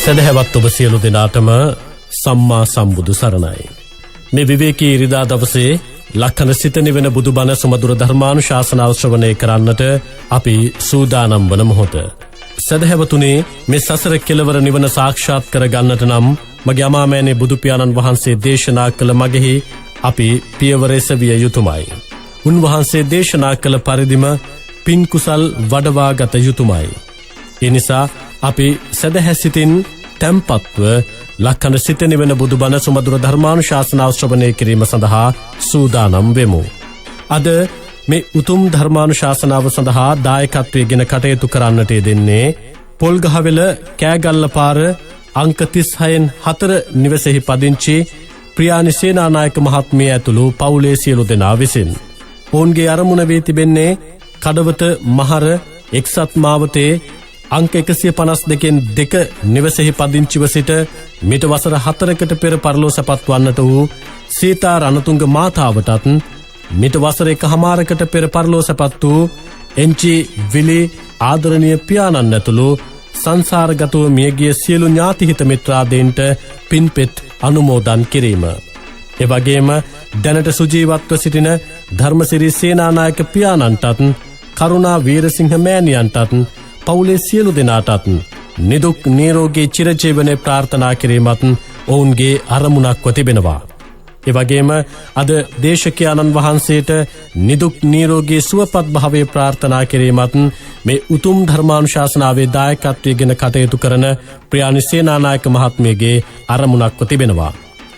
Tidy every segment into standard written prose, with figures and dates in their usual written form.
සදහැවත් ඔබ සියලු දෙනාටම සම්මා සම්බුදු සරණයි. මේ විවේකී ඉරිදා දවසේ ලක්කන සිත නිවෙන බුදුබණ සුමధుර ධර්මානුශාසනාව ශ්‍රවණය කරන්නට අපි සූදානම් වන මොහොත. සදහැවතුනේ මේ සසර කෙලවර නිවන සාක්ෂාත් කර ගන්නට නම් මගේ අමාමෑණේ බුදු පියාණන් වහන්සේ දේශනා කළ මගෙහි අපි පියවර එසවිය යුතුමයි. උන්වහන්සේ දේශනා කළ පරිදිම පින් කුසල් වඩවා ගත යුතුමයි. ඒ නිසා අපි සදහැසිතින් තැම්පත්ව ලක්කන සිත නිවෙන බුදුබණ සුමధుර ධර්මානුශාසනාව ශ්‍රවණය කිරීම සඳහා සූදානම් වෙමු. අද මේ උතුම් ධර්මානුශාසනාව සඳහා දායකත්වයෙන් ගෙන කටයුතු කරන්නට යෙදෙන්නේ පොල්ගහවෙල කෑගල්ල පාර අංක 36න් 4 නිවසේහි පදිංචි ප්‍රියානි සේනානායක මහත්මිය ඇතුළු පවුලේ සියලු දෙනා විසින්. ඔවුන්ගේ අරමුණ වී තිබෙන්නේ කඩවත මහර එක්සත් මාවතේ අංක 152න් 2 නිවසේහි පදිංචිව සිට මිට වසර 4කට පෙර පරලෝසපත් වන්නට වූ සීතා රණතුංග මාතාවටත් මිට වසර 1මාරකට පෙර පරලෝසපත් වූ එන්චි විලි ආදරණීය පියාණන් ඇතුළු සංසාරගතව මියගිය සියලු ඥාතිහිත මිත්‍රාදීන්ට පින්පෙත් අනුමෝදන් කිරීම. එවැගේම දැනට සුජීවත්ව සිටින ධර්මසිරි සේනානායක පියාණන්ටත් කරුණා වීරසිංහ මෑණියන්ටත් පවුලේ සියලු දෙනාටත් නිදුක් නිරෝගී චිරජීවනයේ ප්‍රාර්ථනා කිරීමත් ඔවුන්ගේ අරමුණක්ව තිබෙනවා. එවැගේම අද දේශකයාණන් වහන්සේට නිදුක් නිරෝගී සුවපත් භාවයේ ප්‍රාර්ථනා කිරීමත් මේ උතුම් ධර්මානුශාසනාවේ දායකත්වයෙන් ගෙන කටයුතු කරන ප්‍රියානි සේනානායක මහත්මියගේ අරමුණක්ව තිබෙනවා.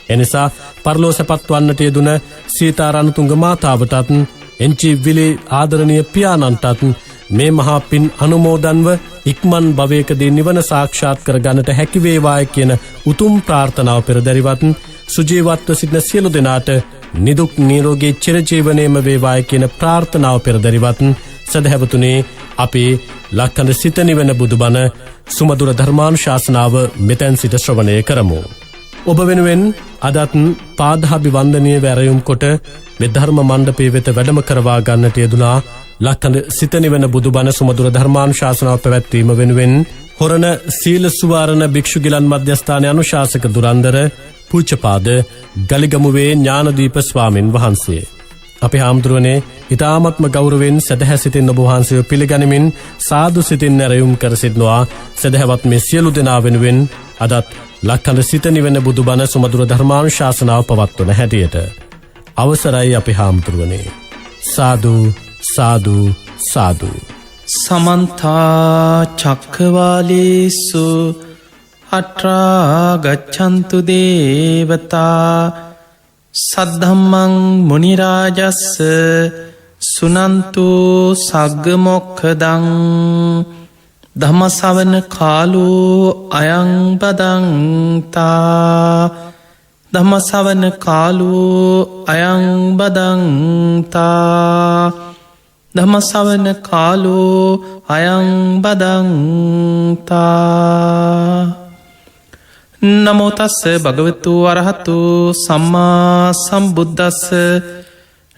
එනිසා පරලෝසපත් වන්නට යෙදුන සීතා රණතුංග මාතාවටත් එන්චි විලි ආදරණීය පියාණන්ටත් මේ මහා පින් අනුමෝදන්ව ඉක්මන් භවයකදී නිවන සාක්ෂාත් කර ගන්නට හැකි වේවායි කියන උතුම් ප්‍රාර්ථනාව පෙරදරිවත් සුජීවත්ව සිටින සියලු දෙනාට නිදුක් නිරෝගී චිරජීවනයේම වේවායි කියන ප්‍රාර්ථනාව පෙරදරිවත් සදහැවතුනේ අපි ලක්කන සිත නිවෙන බුදුබණ සුමధుර ධර්මානුශාසනාව මෙතෙන් සිට ශ්‍රවණය කරමු. ඔබ වෙනුවෙන් අදත් පාදාභි වන්දනීය වැරයුම් කොට මේ ධර්ම මණ්ඩපයේ වෙත වැඩම කරවා ගන්නට යෙදුනා ලක්කන සිත නිවෙන බුදුබණ සුමధుර ධර්මානුශාසනාව පැවැත්වීම වෙනුවෙන් හොරණ සීල සුවාරණ භික්ෂු ගිලන් මධ්‍යස්ථානයේ අනුශාසක දුරන්දර පූජ්‍යපාද ගලිගමුවේ ඥානදීප ස්වාමින් වහන්සේ. අපේ හාමුදුරුවනේ ඊ타ත්ම ගෞරවයෙන් සදහැසිතින් ඔබ වහන්සේව පිළිගනිමින් සාදු සිතින් නැරයුම් කර සිටනවා. සදහවත් මේ සියලු දෙනා වෙනුවෙන් අදත් ලක්කන සිත නිවෙන බුදුබණ සුමధుර ධර්මානුශාසනාව පවත්වන හැටියට අවසරයි අපේ හාමුදුරුවනේ. සාදු සාදු සාදු. සමන්තා චක්කවාලේසු අත්‍රා ගච්ඡන්තු දේවතා සද්ධම්මං මුනි රාජස්ස සුනන්තු සග්ග මොක්ඛදං ධම්ම ශ්‍රවණ කාලෝ අයං බදන්තා ධම්ම ශ්‍රවණ කාලෝ අයං බදන්තා ධම්ම ශ්‍රවණ කාලෝ අයං බදන්තා. නමෝ තස්ස භගවතු අරහතු සම්මා සම්බුද්දස්ස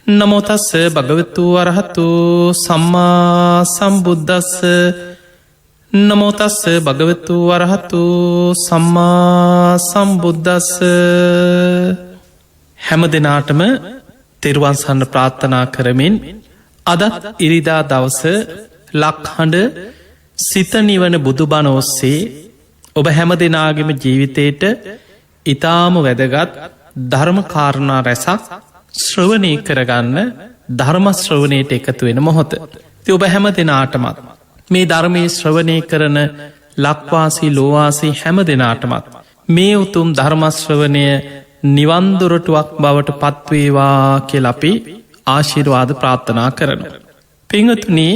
නමෝ තස්ස භගවතු අරහතු සම්මා සම්බුද්දස්ස නමෝ තස්ස භගවතු අරහතු සම්මා සම්බුද්දස්ස. හැම දිනාටම තෙරුවන් සරණ ප්‍රාර්ථනා කරමින් අදත් ඉරිදා දවස ලක්හඬ සිත නිවන බුදුබණ ඔස්සේ ඔබ හැම දෙනාගේම ජීවිතයට ඊටාම වැදගත් ධර්ම කාරණා රැසක් ශ්‍රවණය කරගන්න ධර්ම ශ්‍රවණයට එකතු වෙන මොහොත. ඉතින් ඔබ හැම දෙනාටමත් මේ ධර්මයේ ශ්‍රවණය කරන ලක්වාසී ලෝවාසී හැම දෙනාටමත් මේ උතුම් ධර්ම ශ්‍රවණය නිවන් දොරටුවක් බවට පත්වේවා කියලා අපි ආශිර්වාද ප්‍රාර්ථනා කරනවා. පින්වතුනි,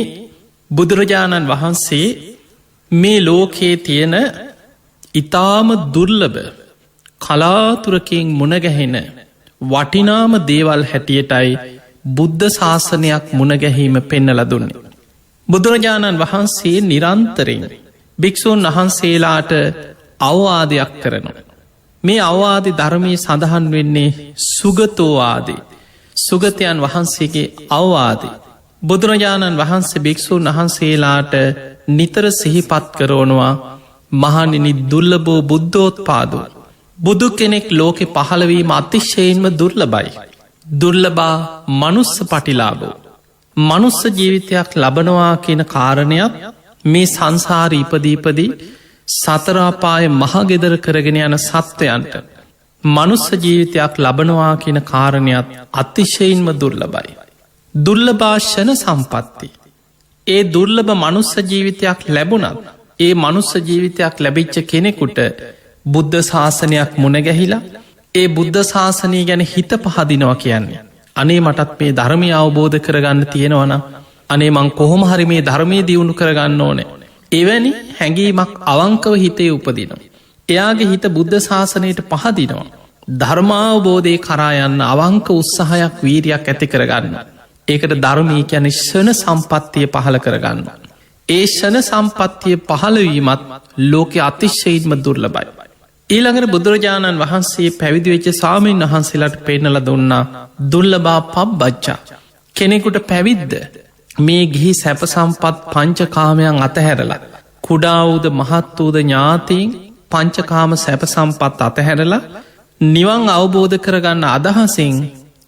බුදුරජාණන් වහන්සේ මේ ලෝකයේ තියෙන ඊටාම දුර්ලභ කලාතුරකින් මුණගැහෙන වටිනාම දේවල් හැටියටයි බුද්ධ ශාසනයක් මුණගැහීම පෙන්නලා දුන්නේ. බුදුරජාණන් වහන්සේ නිරන්තරයෙන් භික්ෂූන් වහන්සේලාට අවවාදයක් කරනවා. මේ අවවාද ධර්මයේ සඳහන් වෙන්නේ සුගතෝ ආදී සුගතයන් වහන්සේගේ අවවාදය. බුදුරජාණන් වහන්සේ භික්ෂූන් වහන්සේලාට නිතර සිහිපත් කරවනවා මහණෙනි දුර්ලභෝ බුද්ධෝත්පාදෝ. බුදු කෙනෙක් ලෝකෙ පහළවීම අතිශයින්ම දුර්ලභයි. දුර්ලභා මනුස්ස පටිලාබෝ. මනුස්ස ජීවිතයක් ලබනවා කියන කාරණයක් මේ සංසාර ඉපදීපදී සතරාපාය මහගෙදර කරගෙන යන සත්වයන්ට මනුස්ස ජීවිතයක් ලබනවා කියන කාරණයක් අතිශයින්ම දුර්ලභයි. දුර්ලභාෂණ සම්පත්ති. ඒ දුර්ලභ මනුස්ස ජීවිතයක් ලැබුණත් ඒ මනුස්ස ජීවිතයක් ලැබිච්ච කෙනෙකුට බුද්ධ ශාසනයක් මුණගැහිලා ඒ බුද්ධ ශාසනය ගැන හිත පහදිනවා කියන්නේ. අනේ මටත් මේ ධර්මය අවබෝධ කරගන්න තියෙනවන අනේ මං කොහොම හරි මේ ධර්මය දියුණු කරගන්න ඕනේ. එවැනි හැඟීමක් අවංකව හිතේ උපදිනවා. එයාගේ හිත බුද්ධ ශාසනයට පහදිනවා. ධර්මාවබෝධය කරා යන්න අවංක උත්සාහයක් වීරයක් ඇති කරගන්න. ඒකට ධර්මී කියන ෂණ සම්පත්තිය පහළ කරගන්න. ඒ ෂණ සම්පත්තිය පහළවීමත් ලෝකෙ අතිශ්‍යයිත්ම දුර්ලබයි. ඊළඟට බුදුරජාණන් වහන්සේ පැවිදිවෙච්ච සාමීන් වහන්සේලාට පෙන්නල දුන්නා දුර්ලභා පබ්බච්චා. කෙනෙකුට පැවිද්ද මේ ගිහි සැප සම්පත් පංචකාමයන් අතහැරලා කුඩාවූද මහත්වූද ඥාතීන් පංචකාම සැප සම්පත් අතහැරලා නිවන් අවබෝධ කරගන්න අදහසින්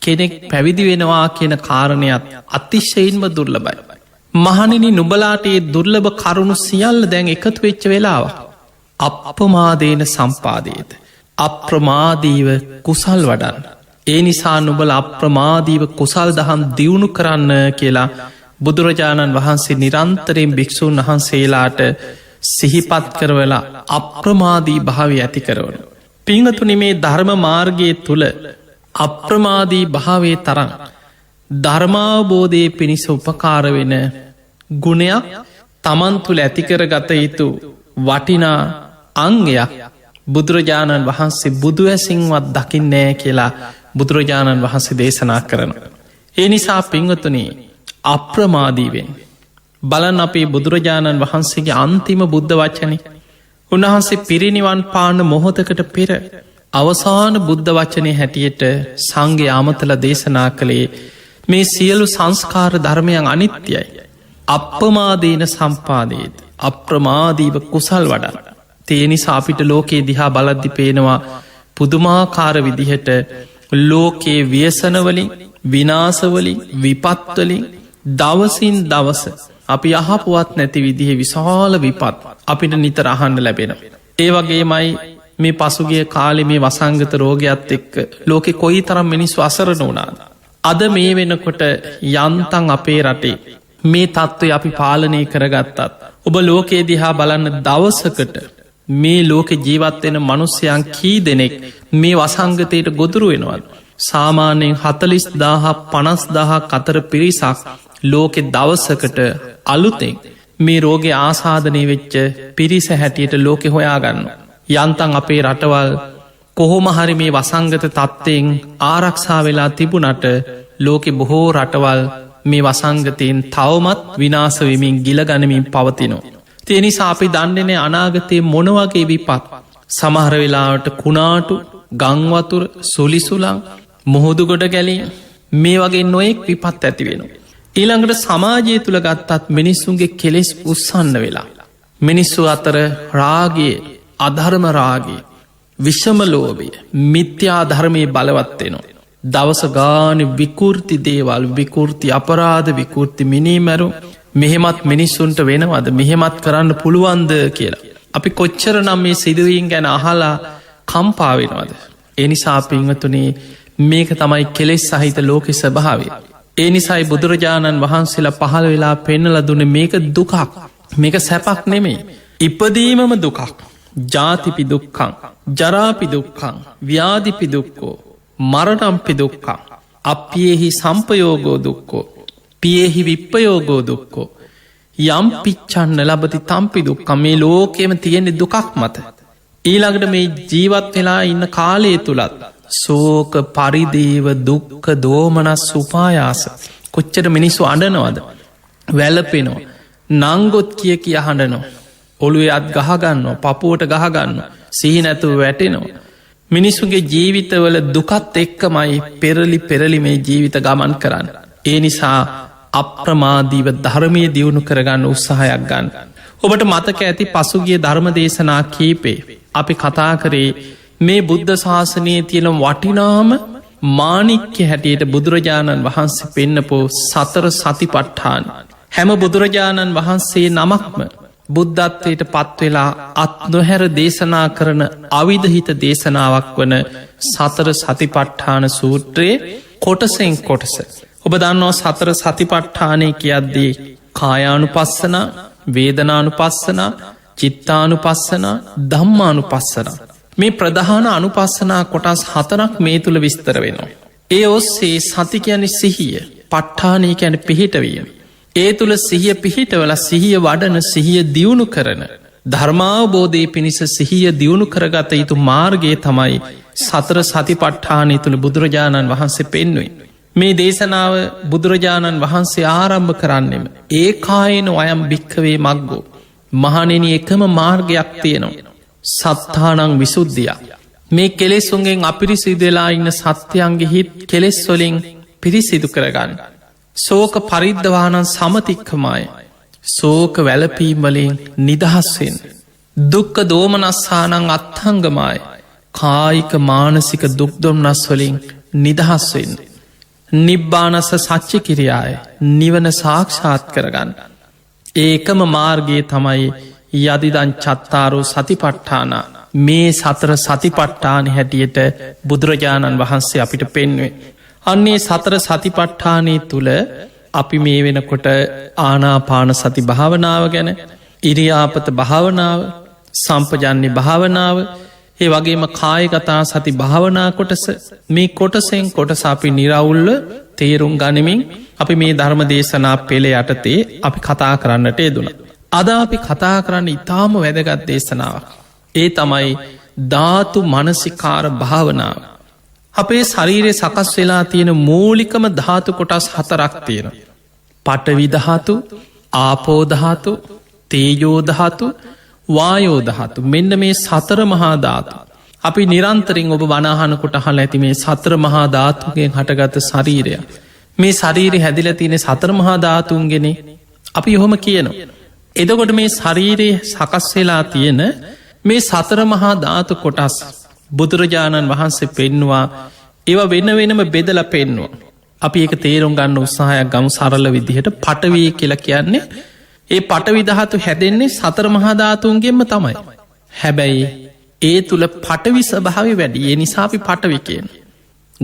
කෙනෙක් පැවිදි වෙනවා කියන කාරණයක් අතිශයින්ම දුර්ලබයි. මහණෙනි නුබලාටේ දුර්ලභ කරුණු සියල්ල දැන් එකතු වෙච්ච වෙලාව. අප්‍රමාදේන සම්පාදේත. අප්‍රමාදීව කුසල් වඩන්න. ඒ නිසා නුබල අප්‍රමාදීව කුසල් දහම් දියුණු කරන්න කියලා බුදුරජාණන් වහන්සේ නිරන්තරයෙන් භික්‍ෂූන් වහන්සේලාට සිහිපත් කරවලා අප්‍රමාදී භාවය ඇති කරවන. පිංහතුනි මේ ධර්ම මාර්ගය තුළ අප්‍රමාදී භාවේ තරම් ධර්මාවබෝධය පිණිස උපකාර වෙන ගුණයක් තමන් තුළ ඇතිකර ගත යුතු වටිනා අංගයක් බුදුරජාණන් වහන්සේ බුදුවැසින්වත් දකින්නෑ කියලා බුදුරජාණන් වහන්සේ දේශනා කරන. ඒ නිසා පිංවතුනී අප්‍රමාදීවෙන් බලන් අපේ බුදුරජාණන් වහන්සේගේ අන්තිම බුද්ධ වචනය උන්වහන්සේ පිරිනිවන් පාන මොහොතකට පෙර අවසාන බුද්ධ වචනය හැටියට සංඝය අමතල දේශනා කළේ මේ සියලු සංස්කාර ධර්මයන් අනිත්‍යයි. අප්‍රමාදීන සම්පාදයේද අප්‍රමාදීව කුසල් වඩා. තේ නිසා අපිට ලෝකයේ දිහා බලද්දි පේනවා පුදුමාකාර විදිහට ලෝකයේ ව්‍යසනවලින් විනාසවලින් විපත්වලින් දවසින් දවස අපි අහපුවත් නැති විදිහ විශාල විපත් අපිට නිතර අහන්න ලැබෙනවා. ඒ වගේමයි මේ පසුගිය කාලෙ මේ වසංගත රෝගයක්ත් එක්ක ලෝකෙ කොයි තරම් මිනිස්සු අසරණ වුණාද. අද මේ වෙනකොට යන්තන් අපේ රටේ මේ තත්ත්වය අපි පාලනය කරගත්තත් ඔබ ලෝකයේ දිහා බලන්න දවසකට මේ ලෝක ජීවත්වෙන මනුස්්‍යයන් කී දෙනෙක් මේ වසංගතයට ගොදුරු වෙනවද. සාමාන්‍යයෙන් 40,000 අතර පිරිසක් ලෝකෙ දවසකට අලුතෙන් මේ රෝගය ආසාධනය වෙච්ච පිරිස හැටියට ලෝකෙ හොයාගන්න. යන්තන් අපේ රටවල් කොහොම හරි මේ වසංගත තත්ත්වයෙන් ආරක්ෂා වෙලා තිබුණට ලෝකෙ බොහෝ රටවල් මේ වසංගතයෙන් තවමත් විනාසවමින් ගිලගනමින් පවතිනෝ. තියනිසා අපි දන්නේන අනාගතය මොනවගේ විපත් සමහර වෙලාවට කුණාටු ගංවතුර සුලිසුලං මුහුදුගොඩ ගැලීම මේ වගේ නොයෙක් විපත් ඇති වෙනවා. ඊළඟට සමාජය තුළ ගත්තත් මිනිස්සුන්ගේ කෙලෙස් උත්සන්න වෙලා. මිනිස්සු අතර රාගේ අධර්ම රාගේ විෂමලෝබය මිත්‍යාධර්මය බලවත්වෙනවා. දවස ගාන විකෘති දේවල් විකෘති අපරාධ විකෘති මිනීමැරු මෙහෙමත් මිනිස්සුන්ට වෙනවද මෙහෙමත් කරන්න පුළුවන්ද කියලා. අපි කොච්චර නම් මේ සිදුවීන් ගැන අහලා කම්පාවෙනවද. එනිසා පිංවතුනේ මේක තමයි කෙලෙස් සහිත ලෝකෙ ස්වභාවේ. ඒ නිසයි බුදුරජාණන් වහන්සේලා පහළ වෙලා පෙන්නල දුන මේක දුකක් මේක සැපක් නෙමේ. ඉපදීමම දුකක්. ජාතිපි දුක්කං ජරාපි දුක්කං ව්‍යාධිපි දුක්කෝ මරණම්පි දුක්කං අපියෙහි සම්පයෝගෝ දුක්කෝ පියෙහි විප්පයෝගෝ දුක්කෝ යම් පිච්චන්න ලබති තම්පි දුක්කම් මේ ලෝකෙම තියෙන්නේ දුකක් මත. ඊළඟට මේ ජීවත් වෙලා ඉන්න කාලය තුළත් සෝක පරිදේව දුක්ක දෝමනස් සුපායාස කොච්චර මිනිස්සු අඩනවද වැලපෙනෝ නංගොත් කිය කිය හඬනෝ ඔළුවේ අත් ගහගන්න පපුුවට ගහගන්න සිහි නැතුව වැටෙනවා. මිනිස්සුගේ ජීවිතවල දුකත් එක්කමයි පෙරලි මේ ජීවිත ගමන් කරන්න. ඒ නිසා අප්‍රමාදීව ධර්මය දියුණු කරගන්න උත්සාහයක් ගන්න. ඔබට මතක ඇති පසුගිය ධර්ම දේශනා කීපේ අපි කතා කරේ මේ බුද්ධ ශාසනයේ තියෙන වටිනාම මානික්‍ය හැටියට බුදුරජාණන් වහන්සේ පෙන්නපෝ සතර සතිපට්ඨාන. හැම බුදුරජාණන් වහන්සේ නමක්ම බුද්ධත්වයට පත්වෙලා අත් නොහැර දේශනා කරන අවිධහිත දේශනාවක් වන සතර සතිපට්ඨාන සූත්‍රයේ කොටසෙන් කොටස. ඔබ දන්නවා සතර සතිපට්ඨානය කියද්දී කායානු පස්සන, වේදනානු පස්සන, චිත්තානු පස්සන, ධම්මානු පස්සන. මේ ප්‍රධාන අනුපස්සනා කොටස් 4ක් මේ තුළ විස්තර වෙනවා. ඒ ඔස්සේ සති කියන්නේ සිහිය, පට්ඨානය කියන්නේ පිහිටවීම. ඒ තුළ සිහිය පිහිටවල සිහිය වඩන, සිහිය දියුණු කරන, ධර්මාවබෝධය පිණිස සිහිය දියුණු කරගත යුතු මාර්ගය තමයි සතර සතිපට්ඨානය තුළ බුදුරජාණන් වහන්සේ පෙන්නුවේ. මේ දේශනාව බුදුරජාණන් වහන්සේ ආරම්භ කරන්නෙම ඒ කායන අයම් භික්කවේ මක්ගෝ. මහණෙන එකම මාර්ගයක් තියෙනවා. සත්තානං විසුද්ධිය. මේ කෙලෙසුන්ගෙන් අපිරිසිදෙලා ඉන්න සත්‍යයන්ගේ හිත් කෙලෙස් වලින් පිරිසිදු කරගන්න. සෝක පරිද්ධවානන් සමතික්කමයි. සෝක වැලපීමලින් නිදහස්වෙන්. දුක්ක දෝමනස්සානං අත්හංගමයි. කායික මානසික දුක්දොම්නස් වලින් නිදහස්වෙන්. නිබ්බානස සච්චි කිරියාය නිවන සාක්ෂාත් කරගන්න. ඒකම මාර්ගයේ තමයි යදිදන් චත්තාරෝ සතිපට්ඨාන. මේ සතර සතිපට්ඨාන හැටියට බුදුරජාණන් වහන්සේ අපිට පෙන්වේ. අන්නේ සතර සතිපට්ඨානය තුළ අපි මේ වෙනකොට ආනාපාන සති භාවනාව ගැන, ඉරියාපත භාවනාව, සම්පජන්‍ය භාවනාව, ඒ වගේම කායගතා සති භාවනා කොටස, මේ කොටසෙන් කොටස අපි නිරවුල්ල තේරුම් ගනිමින් අපි මේ ධර්ම දේශනා පෙළ යටතේ අපි කතා කරන්නට යෙදුණ. අද අපි කතා කරන්න ඉතාම වැදගත් දේශනාවක්. ඒ තමයි ධාතු මනසිකාර භාවනාව. අපේ ශරීරය සකස් වෙලා තියෙන මූලිකම ධාතු කොටස් 4ක් තියෙන. පටවිධාතු, ආපෝධාතු, තේජෝධාතු, වායෝධාතු. මෙන්න මේ සතර මහා ධාතු. අපි නිරන්තරින් ඔබ වනාහනකොට හල ඇති මේ සතර මහා ධාතුගෙන් හටගත ශරීරය. මේ ශරීරය හැදිල තියෙන සතර මහා ධාතුන්ගෙන අපි යොහොම කියනවා. එදකොට මේ ශරීරයේ සකස් වෙලා තියෙන මේ සතර මහා ධාතු කොටස් බුදුරජාණන් වහන්සේ පෙන්නවා. ඒවා වෙන වෙනම බෙදල පෙන්නවා. අපි ඒක තේරුම් ගන්න උත්සාහයක් ගමු. සරල විදිහට පටවී කියලා කියන්නේ ඒ පටවිධාතු හැදෙන්නේ සතර මහාධාතුන්ගෙන්ම තමයි. හැබැයි ඒ තුළ පටවි ස්වභාවය වැඩි. ඒ නිසා අපි පටවි කියන.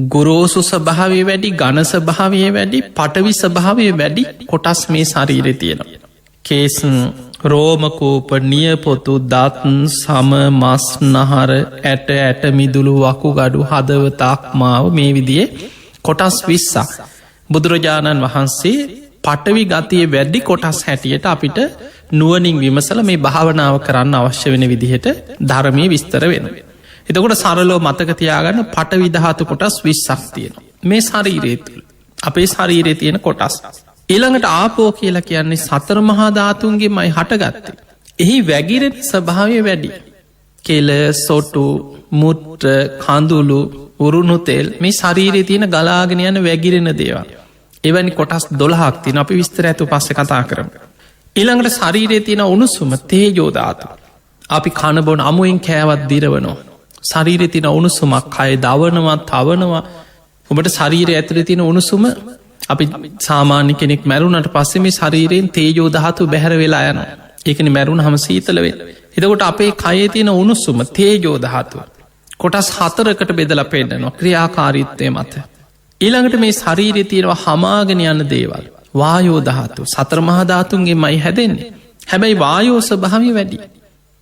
ගොරෝසු ස්වභාවය වැඩි, ඝන ස්වභාවය වැඩි, පටවි ස්වභාවය වැඩි කොටස් මේ ශරීරේ තියෙනවා. කේස්, රෝමකූප, නියපොතු, දත්, සම, මස්, නහර, ඇට, ඇට මිදුළු, වකුගඩු, හදවතක්, මාව, මේ විදියේ කොටස් 20ක් බුදුරජාණන් වහන්සේ පටවි ගතිය වැඩි කොටස් හැටියට අපිට නුවනින් විමසල මේ භාවනාව කරන්න අවශ්‍ය වෙන විදිහට ධර්මය විස්තර වෙන. එතකොට සරලෝ මතකතියාගන්න පටවිධාතු කොටස් 20ක් තියෙන මේ ශරීරය තුළ. අපේ ශරීරය තියෙන කොටස්. ඊළඟට ආපෝ කියලා කියන්නේ සතර මහාධාතුන්ගේ මයි හටගත්තේ. එහි වැගිරෙන ස්වභාවය වැඩි. කෙල, සොටු, මුට්ට, කඳුළු, උරුණු තෙල්, මේ ශරීරය තියෙන ගලාගෙන යන වැගිරෙන දේවල්. එවැනි කොටස් 12ක් තියෙන. අපි විස්තර ඇතු පස්සේ කතා කරමු. ඊළඟට ශරීරයේ තියෙන උණුසුම තේජෝ ධාතු. අපි කන බොන අමුවෙන් කෑවත් දිරවනවා. ශරීරයේ තියෙන උණුසුමක් කය දවනවා, තවනවා. ඔබට ශරීරය ඇතුලේ තියෙන උණුසුම අපි සාමාන්‍ය කෙනෙක් මැරුණට පස්සේ මේ ශරීරයෙන් තේජෝ ධාතු බැහැර වෙලා යනවා. ඒකනේ මැරුණාම සීතල වෙන්නේ. එතකොට අපේ කයේ තියෙන උණුසුම තේජෝ ධාතුව කොටස් 4කට බෙදලා පෙන්නනවා ක්‍රියාකාරීත්වය මත. ඊළඟට මේ ශරීරයේ තියෙනවා හමාගෙන යන දේවල්. වායෝ ධාතු සතර මහා ධාතුන්ගෙන්මයි හැදෙන්නේ. හැබැයි වායෝ ස්වභාවය වැඩි.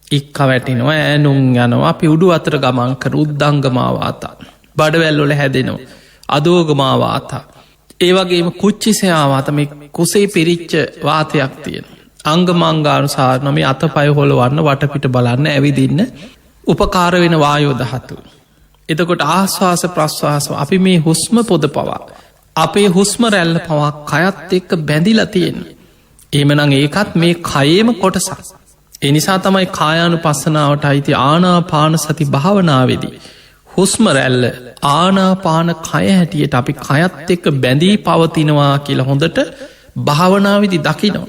එක්ක වැටෙනවා, ඈනුම් යනවා, අපි උඩු අතර ගමන් කර උද්දංගමා වාතා. බඩවැල් වල හැදෙනවා. අදෝගමා වාතා. ඒ වගේම කුච්චිසයා වාතා, මේ කුසේ පිරිච්ච වාතයක් තියෙනවා. අංගමංගානුසාරව මේ අතපය හොලවන්න, වටපිට බලන්න, ඇවිදින්න උපකාර වෙන වායෝ ධාතු. එතකොට ආශ්වාස ප්‍රශ්වාස අපි මේ හුස්ම පොද පවා අපේ හුස්ම රැල්ල පවා කයත් එක්ක බැඳිලා තියෙන. එහෙමනම් ඒකත් මේ කයේම කොටසක්. ඒ නිසා තමයි කායානුපස්සනාවට අයිති ආනාපාන සති භාවනාවේදී හුස්ම රැල්ල ආනාපාන කය හැටියට අපි කයත් එක්ක බැඳී පවතිනවා කියලා හොඳට භාවනාවේදී දකිනවා.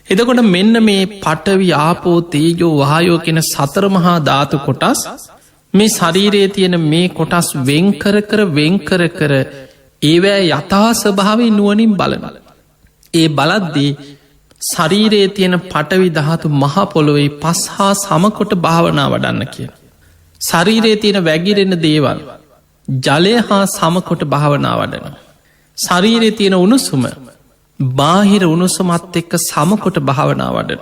එතකොට මෙන්න මේ පඨවි ආපෝ තේජෝ වායෝ කියන සතර මහා ධාතු කොටස් මේ ශරීරයේ තියෙන මේ කොටස් වෙන්කර කර ඒවැ යථා ස්වභාවය නුවණින් බලන. ඒ බලද්දී ශරීරයේ තියෙන පඨවි ධාතු මහ පොළොවේ පස් හා සමකොට භාවනා වඩන්න කියන. ශරීරයේ තියෙන වැగిරෙන දේවල් ජලය හා සමකොට භාවනා වඩන. ශරීරයේ තියෙන උණුසුම බාහිර උණුසුමත් එක්ක සමකොට භාවනා වඩන.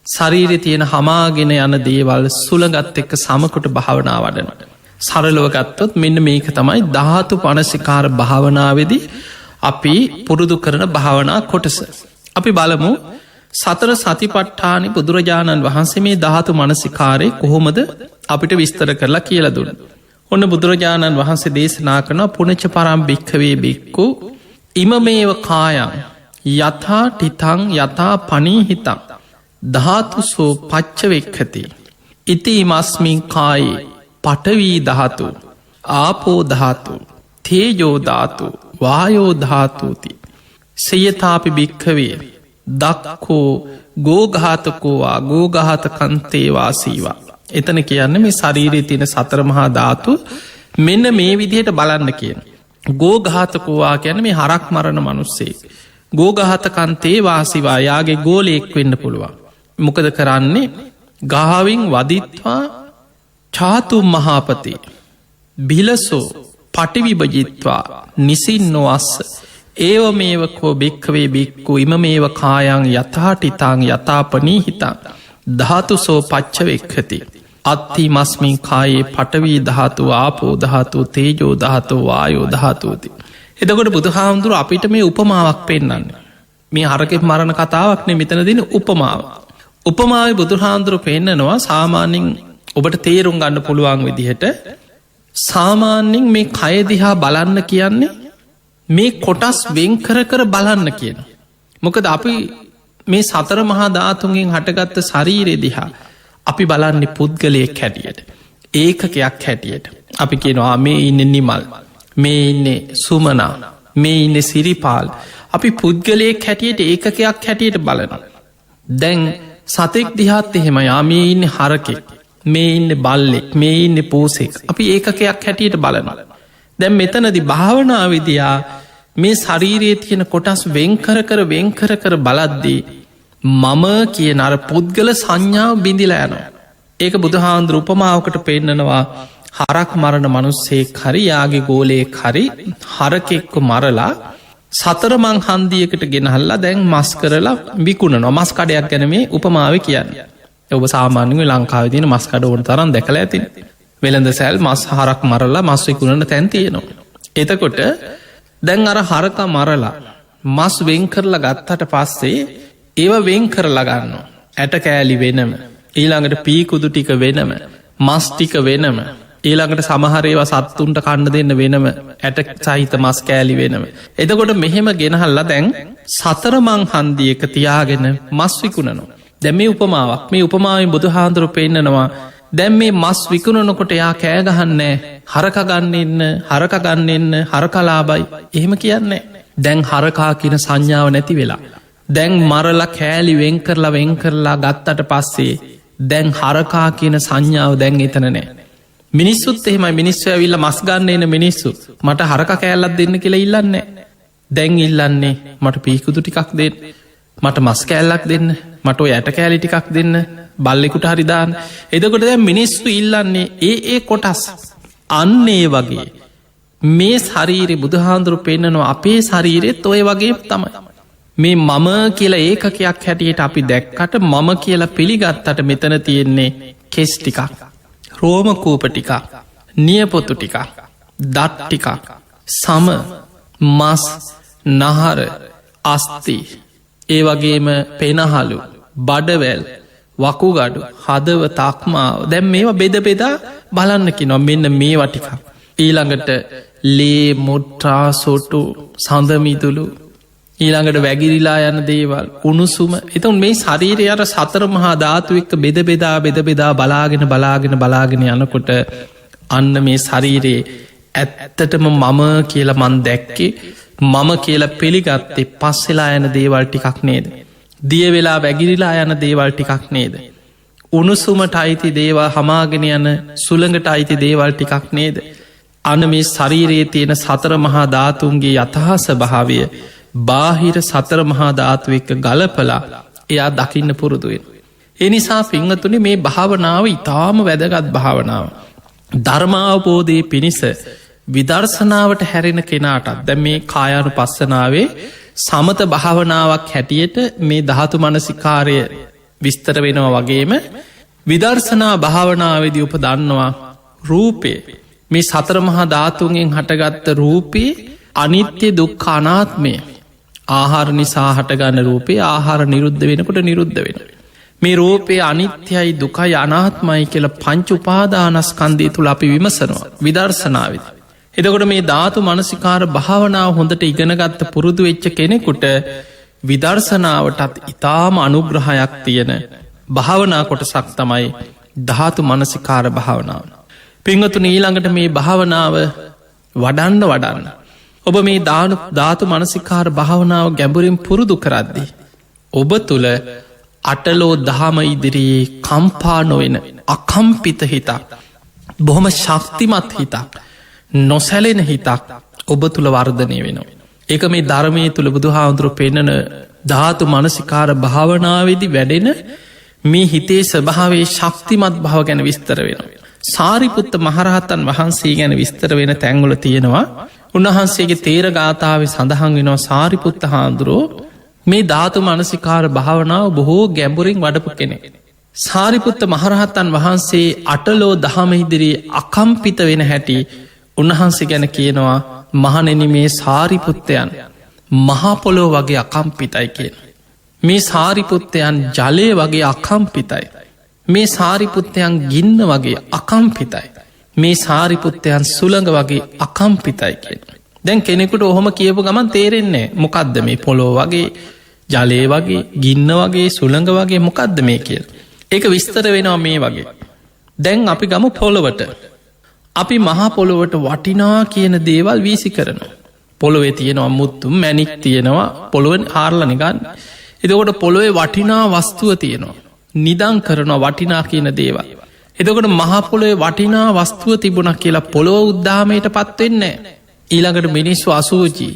ශරීරයේ තියෙන හමාගෙන යන දේවල් සුළඟත් එක්ක සමකොට භාවනා වඩන. සරලව ගත්තොත් මෙන්න මේක තමයි ධාතු මනසිකාර භාවනාවේදී අපි පුරුදු කරන භාවනා කොටස. අපි බලමු සතර සතිපට්ඨානෙ බුදුරජාණන් වහන්සේ මේ ධාතු මනසිකාරය කොහොමද අපිට විස්තර කරලා කියලා දුන්න. ඔන්න බුදුරජාණන් වහන්සේ දේශනා කරන පුනච පරම් භික්ඛවේ භික්ඛු ඉමමේව කායං යථා ටිතං යථා පනීහිතං ධාතුසෝ පච්චවෙක්ඛති ඉති ඉමස්මින් කායේ පඨවී ධාතු ආපෝ ධාතු තේජෝ ධාතු වායෝ ධාතුති සයතාපි භික්ඛවේ දක්ඛෝ ගෝඝාතකෝවා ගෝඝාතකන්තේවාසීවා. එතන කියන්න මේ ශරීරයේ තියෙන සතර මහා ධාතු මෙන්න මේ විදිහට බලන්න කියන. ගෝඝාතකෝවා කියන මේ හරක් මරණ මනුස්සේ. ගෝඝාතකන්තේවාසීවා යාගේ ගෝලයෙක් වෙන්න පුළුවන්. මොකද කරන්නේ ගාවින් වදිත්වා චාතු මහාපති බිලසෝ පටිවිභජිත්වා නිසින්නොවස්ස ඒව මේවකෝ භික්කවේ භික්කු ඉම මේව කායං යථාටිතාං යථාපනීහිතං ධාතුසෝ පච්චවෙක්ඛති අත්ති මස්මින් කායේ පඨවී ධාතු ආපෝ ධාතු තේජෝ ධාතු වායෝ ධාතුති. එතකොට බුදුහාමුදුරු අපිට මේ උපමාවක් පෙන්නන්න. මේ හරකෙක් මරණ කතාවක්නේ මෙතන දෙන උපමාව. උපමාවේ බුදුහාමුදුරු පෙන්නනවා සාමාන්‍යයෙන් ඔබට තේරුම් ගන්න පුළුවන් විදිහට සාමාන්‍යයෙන් මේ කය දිහා බලන්න කියන්නේ මේ කොටස් වෙන්කර කර බලන්න කියන. මොකද අපි මේ සතර මහා ධාතුන්ගෙන් හටගත්ත ශරීරය දිහා අපි බලන්නේ පුද්ගලයෙක් හැටියට. ඒකකයක් හැටියට. අපි කියනවා මේ ඉන්න නිමල්, මේ ඉන්නේ සුමනා, මේ ඉන්න සිරිපාල්. අපි පුද්ගලයෙක් හැටියට ඒකකයක් හැටියට බලනවා. දැන් සතෙක් දිහාත් එහෙම මේ ඉන්න හරකෙක්, මේ ඉන්න බල්ලෙක්, මේ ඉන්න පූසෙක්. අපි ඒකකයක් හැටියට බලනවා. දැන් මෙතනදි භාවනාවිදියා මේ ශරීරයේ තියෙන කොටස් වෙන්කර කර බලද්දී මම කියන අර පුද්ගල සංඥාව බිඳිලා යනවා. ඒක බුදුහාමුදුරු උපමාවකට පෙන්නනවා හරක් මරණ මනුස්සෙක් හරි යාගේ ගෝලයෙක් හරි හරකෙක්ව මරලා සතර මං හන්දියකට ගෙනහල්ලා දැන් මස් කරලා විකුණනවා. මස් කඩයක් ගැන මේ උපමාව කියන්නේ. ඔබ සාමාන්‍යයෙන් ලංකාවේ තියෙන මස් කඩ ඕන තරම් දැකලා ඇතින. වෙළඳ සැල් මස් හරක් මරලා මස් විකුණන තැන් තියෙනවා. එතකොට දැන් අර හරකා මරලා මස් වෙන් කරලා ගත්තට පස්සේ ඒව වෙන් කරලා ගන්නවා. ඇට කෑලි වෙනම, ඊළඟට පීකුදු ටික වෙනම, මස් ටික වෙනම, ඊළඟට සමහර ඒවා සත්තුන්ට කන්න දෙන්න වෙනම ඇට සහිත මස් කෑලි වෙනම. එතකොට මෙහෙම ගෙනහල්ලා දැන් සතර මං හන්දියක තියාගෙන මස් විකුණනවා. දැන් මේ උපමාවක්. මේ උපමාවෙන් බුදුහාමුදුරු පෙන්නනවා දැන් මේ මස් විකුණනකොට යා කෑගහන්නේ හරක ගන්න එන්න හරකලාබයි එහෙම කියන්නේ. දැන් හරකා කියන සංඥාව නැති වෙලා. දැන් මරලා කෑලි වෙන් කරලා ගත්තට පස්සේ දැන් හරකා කියන සංඥාව දැන් එතන නෑ. මිනිස්සුත් එහෙමයි. මිනිස්සු ඇවිල්ලා මස් ගන්න එන මිනිස්සු මට හරක කෑල්ලක් දෙන්න කියලා ඉල්ලන්නේ. දැන් ඉල්ලන්නේ මට පීකුදු ටිකක් දෙන්න, මට මස් කෑල්ලක් දෙන්න, මට ඔය ඇට කෑලි ටිකක් දෙන්න, බල්ලෙකුට හරිදාන්න. එදකොට දැන් මිනිස්සු ඉල්ලන්නේ ඒ කොටස්. අන්නේ වගේ මේ ශරීරය බුදුහාඳුරු පෙන්නනවා අපේ ශරීරෙත් ඔය වගේ තමයි. මේ මම කියලා ඒකකයක් හැටියට අපි දැක්කට මම කියලා පිළිගත්තට මෙතන තියෙන්නේ කෙස් ටිකක්, රෝමකූප ටිකක්, නියපොතු ටිකක්, දත් ටිකක්, සම, මස්, නහර, අස්ති, ඒ වගේම පෙනහලු, බඩවැල්, වකුගඩු, හදවත, අක්මාව. දැන් මේවා බෙද බෙදා බලන්න කිනවා. මෙන්න මේවා ටිකක්. ඊළඟට ලේ, මුට්ටා, සොටු, සඳමිදුළු, ඊළඟට වැගිරිලා යන දේවල්, උණුසුම. එතකොට මේ ශරීරය අර සතර මහා ධාතු එක්ක බෙද බෙදා බලාගෙන යනකොට අන්න මේ ශරීරයේ ඇත්තටම මම කියලා මන් දැක්කේ, මම කියලා පිළිගත්තේ පස්සෙලා යන දේවල් ටිකක් නේද? දිය වෙලා වැගිරිලා යන දේවල් ටිකක් නේද. උණුසුමට අයිති දේවල් හමාගෙන යන සුළඟට අයිති දේවල් ටිකක් නේද. අන මේ ශරීරයේ තියෙන සතර මහා ධාතුන්ගේ යතහා ස්වභාවය බාහිර සතර මහා ධාතු එක්ක ගලපලා එයා දකින්න පුරුදුවෙන්. එනිසා පිංහතුනි මේ භාවනාව ඉතාම වැදගත් භාවනාව. ධර්මාවබෝධය පිණිස විදර්ශනාවට හැරෙන කෙනාටත් දැ මේ කායානු පස්සනාවේ සමත භාවනාවක් හැටියට මේ ධාතු මනසිකාරය විස්තර වෙනවා වගේම විදර්ශනා භාවනාවේදී උප දන්නවා රූපය මේ සතර මහා ධාතුන්ගෙන් හටගත්ත රූපයේ අනිත්‍ය දුක්ඛ අනාත්මය ආහාර නිසා හටගන්න රූපේ ආහාර නිරුද්ධ වෙනකොට නිරුද්ධ වෙන. මේ රූපයේ අනිත්‍යයි දුකයි අනාත්මයි කියල පංච උපාදානස්කන්දය තුළ අපි විමසනවා විදර්ශනාවද. එතකොට මේ ධාතු මනසිකාර භාවනාව හොඳට ඉගෙනගත්ත පුරුදු වෙච්ච කෙනෙකුට විදර්ශනාවටත් ඉතාම අනුග්‍රහයක් තියෙන භාවනා කොටසක් තමයි ධාතු මනසිකාර භාවනාව. පිංහතු ඊළඟට මේ භාවනාව වඩන්න. ඔබ මේ ධාතු මනසිකාර භාවනාව ගැඹුරින් පුරුදු කරද්දී. ඔබ තුළ අටලෝ දහම ඉදිරියේ කම්පා නොවෙන අකම්පිත හිතක් බොහොම ශක්තිමත් හිතක් නොසැලෙන හිතක් ඔබ තුළ වර්ධනය වෙනවා. ඒක මේ ධර්මය තුළ බුදු හාමුදුරු පෙන්නන ධාතු මනසිකාර භාවනාවේදි වැඩෙන මේ හිතේ ස්වභාවේ ශක්තිමත් භාව ගැන විස්තර වෙනවා. සාරිපුත්ත මහරහතන් වහන්සේ ගැන විස්තර වෙන තැංගුල තියෙනවා. උන්වහන්සේගේ තේර ගාථාවේ සඳහන් වෙනවා සාරිපුත්ත හාමුදුරුවෝ මේ ධාතු මනසිකාර භාවනාව බොහෝ ගැඹුරින් වඩපු කෙනෙ. සාරිපුත්ත මහරහතන් වහන්සේ අටලෝ දහම ඉදිරී අකම්පිත වෙන හැටි උන්වහන්සේ ගැන කියනවා මහනෙන මේ සාරිපුත්තයන් මහපොලෝ වගේ අකම්පිතයි කියෙන්. මේ සාරිපුත්තයන් ජලය වගේ අකම්පිතයි. මේ සාරිපුත්තයන් ගින්න වගේ අකම්පිතයි. මේ සාරිපුත්තයන් සුළඟ වගේ අකම්පිතයි කියෙන්. දැන් කෙනෙකුට ඔහොම කියපු ගමන් තේරෙන්නේ මොකක්ද මේ පොලෝ වගේ ජලය වගේ ගින්න වගේ සුළඟ වගේ මොකක්ද මේ කියල. ඒක විස්තර වෙනවා මේ වගේ. දැන් අපි ගමු පොළොවට. අපි මහා පොළොවට වටිනා කියන දේවල් වීසි කරනවා. පොළොවේ තියෙනවා මුත්තුම් මැනික් තියෙනවා පොළොවෙන් හාරලනිගන්න. එතකොට පොළොවේ වටිනා වස්තුව තියෙනවා. නිදං කරනවා වටිනා කියන දේවල්. එතකොට මහපොළොවේ වටිනා වස්තුව තිබුණ කියලා පොළොව උද්දාමයට පත්වෙන්නේ. ඊළඟට මිනිස්සු අසූචී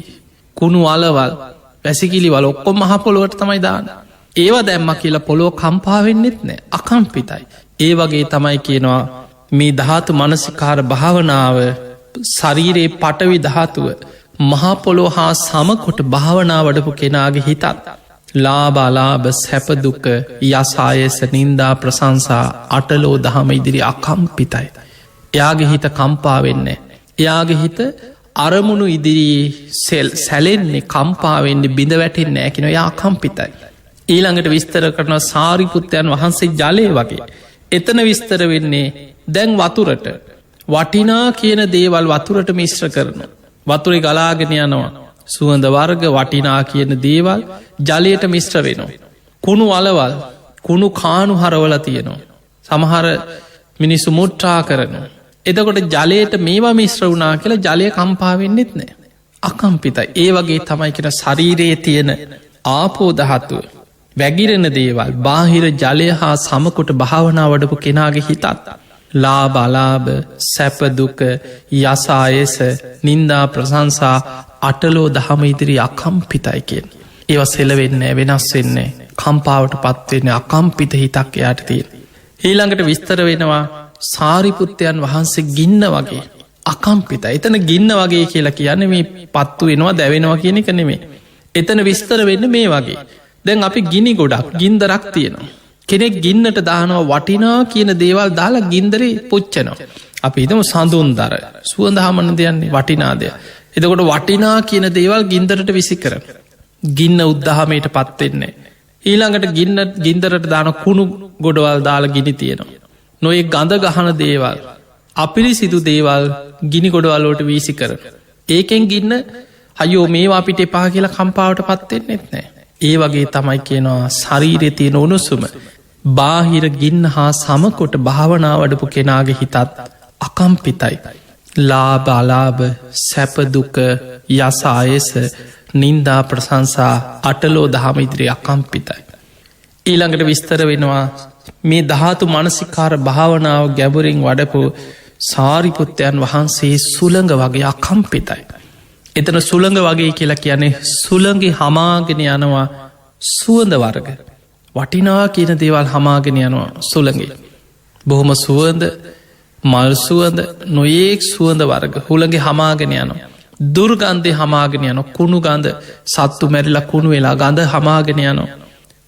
කුණු අලවල් වැසිකිලිවල ඔක්කොම මහපොළොවට තමයි දාන්න. ඒවා දැම්ම කියලා පොළොව කම්පාවෙන්නෙත් නෑ අකම්පිතයි. ඒ වගේ තමයි කියනවා මේ ධාතු මනසිකාර භාවනාව ශරීරයේ පටවි ධාතුව මහපොළො හා සමකොට භාවනාවඩපු කෙනාගේ හිතත් ලාබාලාබ සැපදුක යසායස නින්දා ප්‍රසංසා අටලෝ දහම ඉදිරි අකම්පිතයි. එයාගේ හිත කම්පාවෙන්නේ. එයාගේ හිත අරමුණු ඉදිරී සැලෙන්නේ කම්පාවෙන්නේ බිඳ වැටෙන් නෑකෙන යා කම්පිතයි. ඊළඟට විස්තර කරන සාරිපුත්තයන් වහන්සේ ජලය වගේ. එතන විස්තර වෙන්නේ දැන් වතුරට වටිනා කියන දේවල් වතුරට මිශ්‍ර කරන. වතුරෙ ගලාගෙන යනවා. සුවඳ වර්ග වටිනා කියන දේවල් ජලයට මිශ්‍ර වෙනවා. කුණු අලවල් කුණු කානු හරවල තියෙනවා. සමහර මිනිස්සු මුට්ටා කරනවා. එතකොට ජලයට මේවා මිශ්‍ර වුනා කියලා ජලය කම්පාවෙන්නෙත් නෑ. අකම්පිතයි. ඒ වගේ තමයි කෙන ශරීරයේ තියෙන ආපෝදහත්තුව. වැගිරෙන දේවල් බාහිර ජලය හා සමකොට භාවනා වඩපු කෙනාගේ හිතත්. ලාබලාබ සැපදුක යසායස නින්දා ප්‍රසංසා අටලෝ දහම ඉදිරි අකම්පිතයි කියෙන්. ඒව සෙලවෙන්නේ වෙනස් වෙන්නේ කම්පාවට පත්වවෙන්න අකම්පිත හිතක් එයාට තියෙන. ඊළඟට විස්තර වෙනවා සාරිපුත්තයන් වහන්සේ ගින්න වගේ අකම්පිත එතන ගින්න වගේ කියලා කියන්න මේ පත්තු වෙනවා දැවෙනවා කියන එක නෙමේ. එතන විස්තර වෙන්න මේ වගේ. දැන් අපි ගිනි ගොඩක් ගින්දරක් තියෙනවා. කෙනෙක් ගින්නට දානවා වටිනා කියන දේවල් දාලා ගින්දරේ පුච්චනවා. අපි හිතම සඳුන් දර සුවඳ හමන දෙයන්නේ වටිනාදය. එතකොට වටිනා කියන දේවල් ගින්දරට විසි කර. ගින්න උද්දාහමයට පත්වෙන්නේ. ඊළඟට ගින්දරට දාන කුණු ගොඩවල් දාලා ගිනි තියෙනවා. නොේ ගඳ ගහන දේවල් අපිරි සිදු දේවල් ගිනි ගොඩවල්ලෝට වීසි කර. ඒකෙන් ගින්න අයෝ මේවා අපිට එපා කියලා කම්පාවට පත්වෙන්නෙත් නෑ. ඒ වගේ තමයි කියනවා ශරීරය තියෙන උණුසුම බාහිර ගින්න හා සමකොට භාවනාවඩපු කෙනාගේ හිතත් අකම්පිතයි. ලාබ අලාබ සැපදුක යසායස නින්දා ප්‍රසංසා අටලෝ දහම ඉදිරි අකම්පිතයි. ඊළඟට විස්තර වෙනවා මේ ධාතු මනසිකාර භාවනාව ගැබුරින් වඩපු සාරිපුත්තයන් වහන්සේ සුළඟ වගේ අකම්පිතයි. එතන සුළඟ වගේ කියලා කියන්නේ සුළඟි හමාගෙන යනවා සුවඳ වර්ග. වටිනා කියන දේවල් හමාගෙන යනවා සුළඟි. බොහොම සුවඳ මල් සුවඳ නොයෙක් සුවඳ වර්ග හුළඟි හමාගෙන යනවා. දුර්ගන්ධය හමාගෙන යන කුණු ගඳ සත්තු මැරිලා කුණු වෙලා ගඳ හමාගෙන යනවා.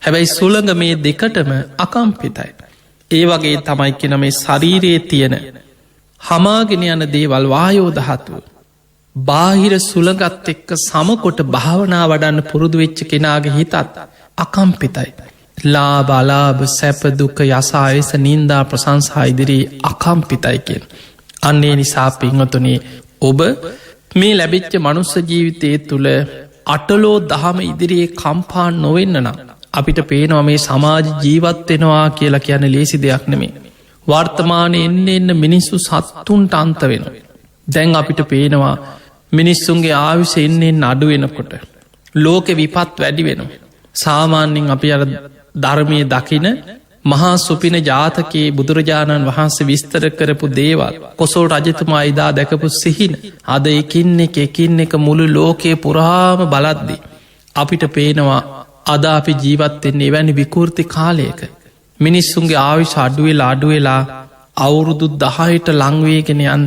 හැබැයි සුළඟ මේ දෙකටම අකම්පිතයි. ඒ වගේ තමයි කෙන මේ ශරීරයේ තියෙන හමාගෙන යන දේවල් වායෝදහතුව. බාහිර සුළඟත් එක්ක සමකොට භාවනා වඩන්න පුරුදු වෙච්ච කෙනාගේ හිතත් අකම්පිතයි. ලාබලාභ සැපදුක යසායස නින්දා ප්‍රසංසා ඉදිරී අකම්පිතයිකෙන්. අන්නේ නිසා පිංහතුනේ ඔබ මේ ලැබිච්ච මනුස්ස ජීවිතය තුළ අටලෝ දහම ඉදිරියේ කම්පාන් නොවෙන්න නම් අපිට පේනවා මේ සමාජ ජීවත්වෙනවා කියලා කියන ලේසි දෙයක් නෙමේ. වර්තමානය එන්න මිනිස්සු සත්තුන්ට අන්ත වෙන. දැන් අපිට පේනවා මිනිස්සුන්ගේ ආවිස එන්නෙන් අඩුවෙනකොට. ලෝකෙ විපත් වැඩි වෙනවා. සාමාන්‍යින් අපි අර ධර්මය දකින මහා සුපින ජාතකයේ බුදුරජාණන් වහන්සේ විස්තර කරපු දේවල් කොසල් රජතුමා ඉදා දැකපු සිහින අද එකින් එක මුළු ලෝකයේ පුරාම බලද්දි. අපිට පේනවා අද අපි ජීවත්වෙන්නේ වැනි විකෘති කාලයක. මිනිස්සුන්ගේ ආවිශ අඩුවෙලා අවුරුදු 10ට ලංවේගෙන යන්න.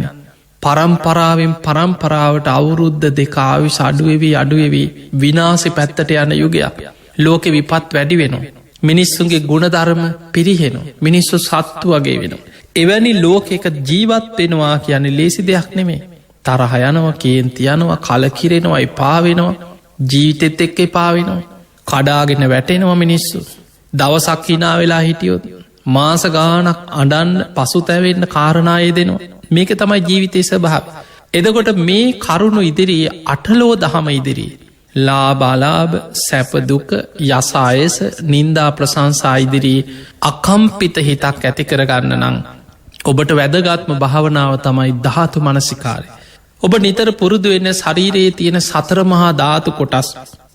පරම්පරාවෙන් පරම්පරාවට අවුරුද්ධ දෙක ආවිශ අඩුවවී විනාසි පැත්තට යන යුගයක්. ලෝකෙ විපත් වැඩි වෙනවා. මිනිස්සුන්ගේ ගුණධර්ම පිරිහෙනු. මිනිස්සු සත්තු වගේ වෙන. එවැනි ලෝකෙක ජීවත් වෙනවා කියන්නේ ලේසි දෙයක් නෙමේ. තරහයනවා කේන්තියනවා කලකිරෙනවා එපාවෙනවා ජීවිතෙත් එක්ක එපාවෙනවා. කඩාගෙන වැටෙනවා මිනිස්සු. දවසක් හිනා වෙලා හිටියොත්. මාස ගානක් අඩන්න පසු තැවෙන්න කාරණාය දෙනවා. මේක තමයි ජීවිතය ස්වභාව. එදකොට මේ කරුණු ඉදිරියේ අටලෝ දහම ඉදිරියේ. ලාබාලාභ සැපදුක යසායස නින්දා ප්‍රසංසා ඉදිරී අකම්පිත හිතක් ඇති කරගන්න නං. ඔබට වැදගත්ම භාවනාව තමයි ධාතු මනසිකාරය. ඔබ නිතර පුරුදු වෙන්න ශරීරයේ තියෙන සතර මහා ධාතු කොටස්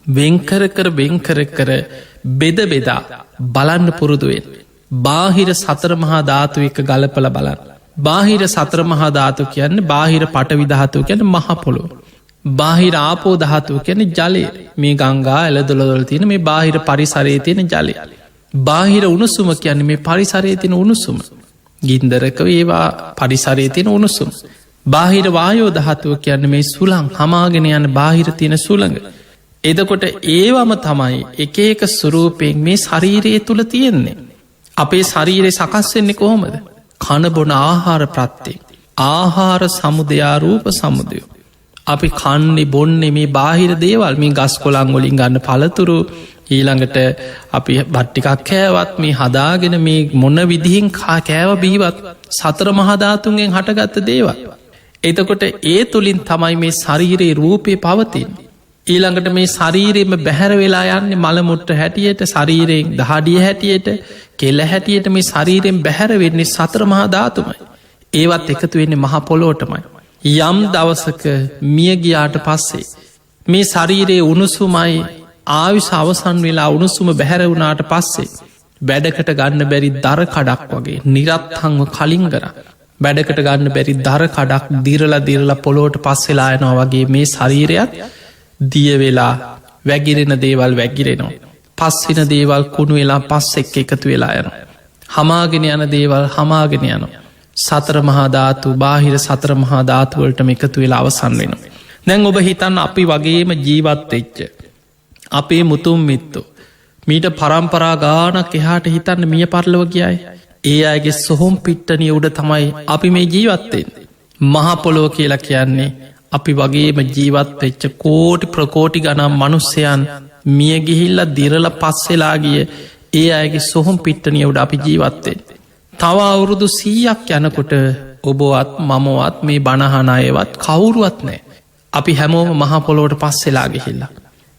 වෙන්කර කර බෙද බෙදා බලන්න පුරුදුවෙන්. බාහිර සතර මහා ධාතු එක ගලපල බලන්න. බාහිර සතර මහා ධාතු කියන්න බාහිර පට විධාතු කියැන මහපොළො. බාහිර ආපෝ දහතුව කැන ජලය මේ ගංගා ඇල දොළදොල තියෙන මේ බාහිර පරිසරයේ තියෙන ජලය. බාහිර උණුසුම කියන්නේ මේ පරිසරයේ තියෙන උණුසුම. ගින්දරක ඒවා පරිසරයේ තියෙන උණුසුම්. බාහිර වායෝ දහතුව කියන්න මේ සුළං හමාගෙන යන බාහිර තියෙන සුළඟ. එදකොට ඒවම තමයි එක එක ස්වරූපයෙන් මේ ශරීරයේ තුළ තියෙන්නේ. අපේ ශරීරය සකස්වෙන්නේ කොහොමද. කණබොන ආහාර ප්‍රත්්‍යය. ආහාර සමුදයාරූප සමුදයෝ. අපි කන්නේ බොන්නේ මේ බාහිර දේවල් මේ ගස් කොළං වලින් ගන්න පළතුරු ඊළඟට අපි බට්ටිකක් කෑවත් මේ හදාගෙන මේ මොන්න විදිහින් කෑව බීවත් සතර මහධාතුන්ගෙන් හටගත්ත දේවල්. එතකොට ඒ තුළින් තමයි මේ ශරීරයේ රූපය පවතින්. ඊළඟට මේ ශරීරයම බැහැර වෙලා යන්නේ මළමුට්ට හැටියට ශරීරයෙන් දහඩිය හැටියට කෙල්ල හැටියට මේ ශරීරයෙන් බැහැර වෙන්නේ සතර මහධාතුමයි. ඒවත් එකතු වෙන්නේ මහ පොලෝටමයි. යම් දවසක මියගියාට පස්සේ මේ ශරීරයේ උණුසුමයි ආවිශ අවසන් වෙලා උණුසුම බැහැර වුණාට පස්සේ වැඩකට ගන්න බැරි දර කඩක් වගේ නිරත්හංව කලින් කර වැඩකට ගන්න බැරි දර කඩක් දිරලා පොලෝට පස්සෙලායනවා වගේ මේ ශරීරයක් දිය වෙලා වැගිරෙන දේවල් වැගිරෙනවා. පස්සින දේවල් කුණු වෙලා පස් එක් එකතු වෙලා යන. හමාගෙන යන දේවල් හමාගෙන යනවා. සතර මහාධාතු බාහිර සතර මහාධාතුවලට එකතු වෙලා අවසන් වෙන. දැන් ඔබ හිතන්න අපි වගේම ජීවත් එච්ච. අපේ මුතුම් මිත්තෝ. මීට පරම්පරා ගානක් එහාට හිතන්න මිය පරලව කියයි. ඒ අයගේ සොහොම් පිට්ටනිය උඩ තමයි අපි මේ ජීවත්තෙන්. මහපොලෝ කියලා කියන්නේ අපි වගේම ජීවත් වෙච්ච කෝටි ප්‍රකෝටි ගනම් මනුස්සයන් මිය ගිහිල්ල දිරල පස්සෙලාගිය ඒ අයගේ සොහොම් පිට්ටනිය උඩ අපි ජීවත්තෙන්. තව අවුරුදු 100ක් යනකොට ඔබවත් මමවත් මේ බණහනායවත් කවුරුවත් නෑ. අපි හැමෝම මහපොලෝට පස්සෙලා ගිහිල්ලා.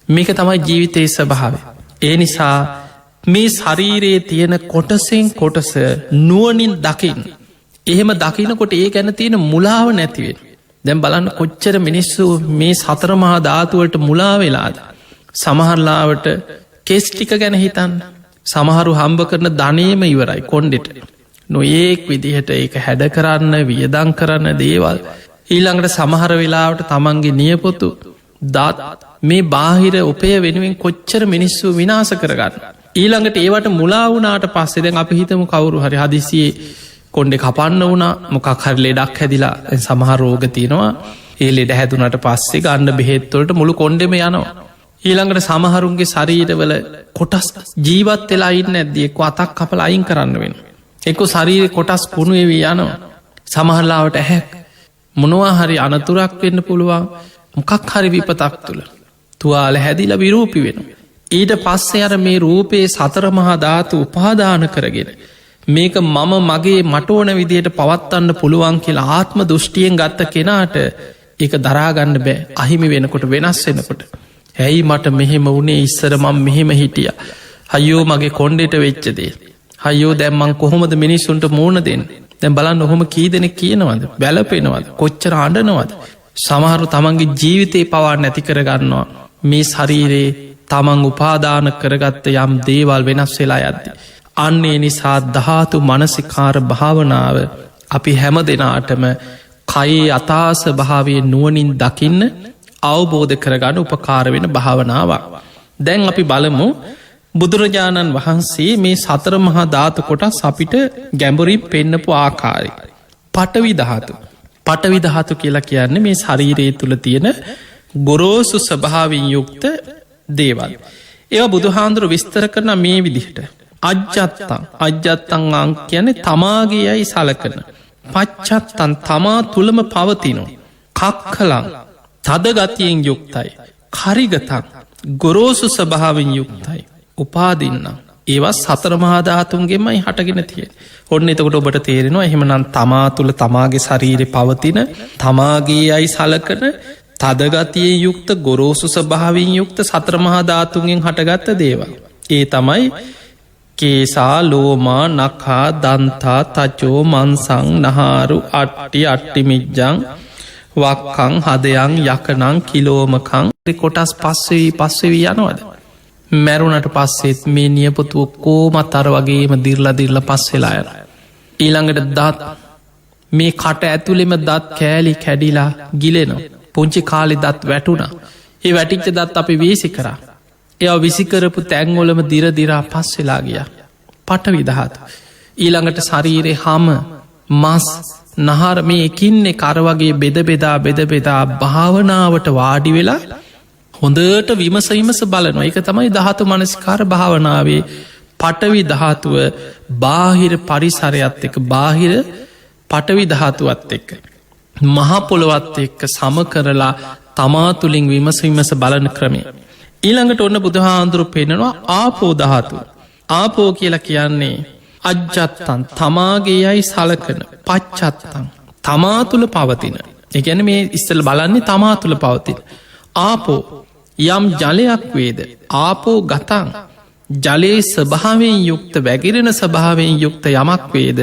මේක තමයි ජීවිතයේ ස්වභාවය. ඒ නිසා මේ ශරීරයේ තියෙන කොටසෙන් කොටස නුවනින් දකිින්. එහෙම දකිනකොට ඒ ගැන තියෙන මුලාව නැතිවෙන. දැම් බලන්න කොච්චර මිනිස්සු මේ සතර මහා ධාතුවලට මුලා වෙලාද. සමහරලාවට කෙස්ටික ගැන හිතන්න. සමහරු හම්බ කරන ධනයම ඉවරයි කොන්්ඩෙට. නොඒක් විදිහට ඒක හැඩ කරන්න වියදං කරන්න දේවල්. ඊළඟට සමහර වෙලාවට තමන්ගේ නියපොතු දත් මේ බාහිර උපය වෙනුවෙන් කොච්චර මිනිස්සු විනාස කරගන්න. ඊළඟට ඒවට මුලා වුණට පස්සේ දැන් අපි හිතම කවුරු හරි හදිසියේ කොන්්ඩෙ කපන්න වුණා මොකක් හරි ලෙඩක් හැදිලා සමහර රෝග තියෙනවා ඒ ලෙඩ හැදුනට පස්සේ ගන්න බෙහෙත්තොලට මුළු කොන්්ඩෙම යනවා. ඊළඟට සමහරුන්ගේ ශරීරවල කොටස් ජීවත් වෙලා ඉන්න ඇද්දියෙක් අතක් කපල අයින් කරන්න වෙන. එක්කො ශරීර කොටස් පුුණුවවී යනවා. සමහරලාවට ඇහැක් මොනවා හරි අනතුරක් වෙන්න පුළුවන් මොකක් හරි විපතක් තුළ තුවාල හැදිල විරූපි වෙන. ඊට පස්සේ අර මේ රූපයේ සතර මහා ධාතු උපාදාන කරගෙන. මේක මම මගේ මටෝන විදියට පවත්වන්න පුළුවන් කියලා ආත්ම දෘෂ්ටියෙන් ගත්ත කෙනාට ඒක දරාගන්න බෑ අහිමි වෙනකොට වෙනස් වෙනකොට. ඇයි මට මෙහෙම වනේ ඉස්සර මං මෙහෙම හිටිය. හයෝ මගේ කොන්්ඩෙට වෙච්චදේ. හයෝ දැම්මං කොහොමද මිනිස්සුන්ට මූුණ දෙන්න දැන් බලන්න ඔහොම කී දෙනෙ කියනවද බැලපෙනවද කොච්චර අඩනවද. සමහරු තමන්ගේ ජීවිතය පවා නැති කරගන්නවා මේ ශරීරයේ තමන් උපාදාන කරගත්ත යම් දේවල් වෙනස් වෙලා යද්දි. අන්නේ නිසා ධාතු මනසිකාර භාවනාව අපි හැම දෙනාටම කයේ අතාස භාවය නුවනින් දකින්න අවබෝධ කරගන්න උපකාර වෙන භාවනාවක්. දැන් අපි බලමු බුදුරජාණන් වහන්සේ මේ සතර මහා ධාතු කොටස් අපිට ගැඹුරින් පෙන්නපු ආකාරය. පටවි ධාතු. පටවි ධාතු කියලා කියන්නේ මේ ශරීරයේ තුළ තියෙන ගොරෝසු ස්වභාවින් යුක්ත දේවල්. ඒවා බුදුහාන්දුරු විස්තර කරන මේ විදිහට. අජ්ජත්තං අං කියන්නේ තමාගේ යයි සලකන. පච්චත්තන් තමා තුළම පවතිනු. කක්කලං තදගතියෙන් යුක්තයි. කරිගතන් ගොරෝසු ස්වභාවෙන් යුක්තයි. උපාදින්න. ඒවත් සතර මහාධාතුන්ගේමයි හටගෙන තිය. ඔන්න එතකොට ඔබට තේරෙනවා එහෙමනන් තමා තුළ තමාගේ ශරීරය පවතින තමාගේ අයි සලකන තදගතියෙන් යුක්ත ගොරෝසු ස්වභාවින් යුක්ත සතර මහාධාතුන්ගෙන් හටගත්ත දේවල්. ඒ තමයි කේසා ලෝමා නකා දන්තා තචෝ මන්සං නහාරු අට්ටි අට්ටිමිජ්ජං වක්කං හදයන් යකනං කිලෝමකං කොටස් පස්සවී යනවද. මැරුණට පස්සෙත් මේ නියපොතුව කෝමත් අර වගේම දිර්ල පස්සෙලා යන. ඊළඟට දත් මේ කට ඇතුළෙම දත් කෑලි කැඩිලා ගිලෙනවා. පුංචි කාලි දත් වැටුණ. ඒ වැටිච්ච දත් අපි වීසි කරා. එය විසිකරපු තැංගොලම දිරදිරා පස්සෙලා ගිය. පට විදහත්. ඊළඟට ශරීරය හම මස් නහර මේ එකින්නේ කරවගේ බෙදබෙදා භාවනාවට වාඩි වෙලා හොඳට විමසවිමස බලනවා. එක තමයි දහතු මනසිකාර භාවනාවේ පටවි දහතුව බාහිර පරිසරයත් එක බාහිර පටවි දහතුවත් එක්ක. මහපොළොවත් එක්ක සම කරලා තමා තුළින් විමසවිමස බලන ක්‍රමය. ඊළඟට ඔන්න බුදුහාන්දුරු පෙනෙනවා ආපෝ දහතු. ආපෝ කියලා කියන්නේ අජ්ජත්තන් තමාගේ යයි සලකන පච්චත්තන් තමා තුළ පවතින. එකැන මේ ඉස්සල් බලන්නේ තමා තුළ පවතින. ආපෝ යම් ජලයක් වේද ආපෝ ගතන් ජලයේ ස්වභාවෙන් යුක්ත වැගිරෙන ස්වභාවෙන් යුක්ත යමක් වේද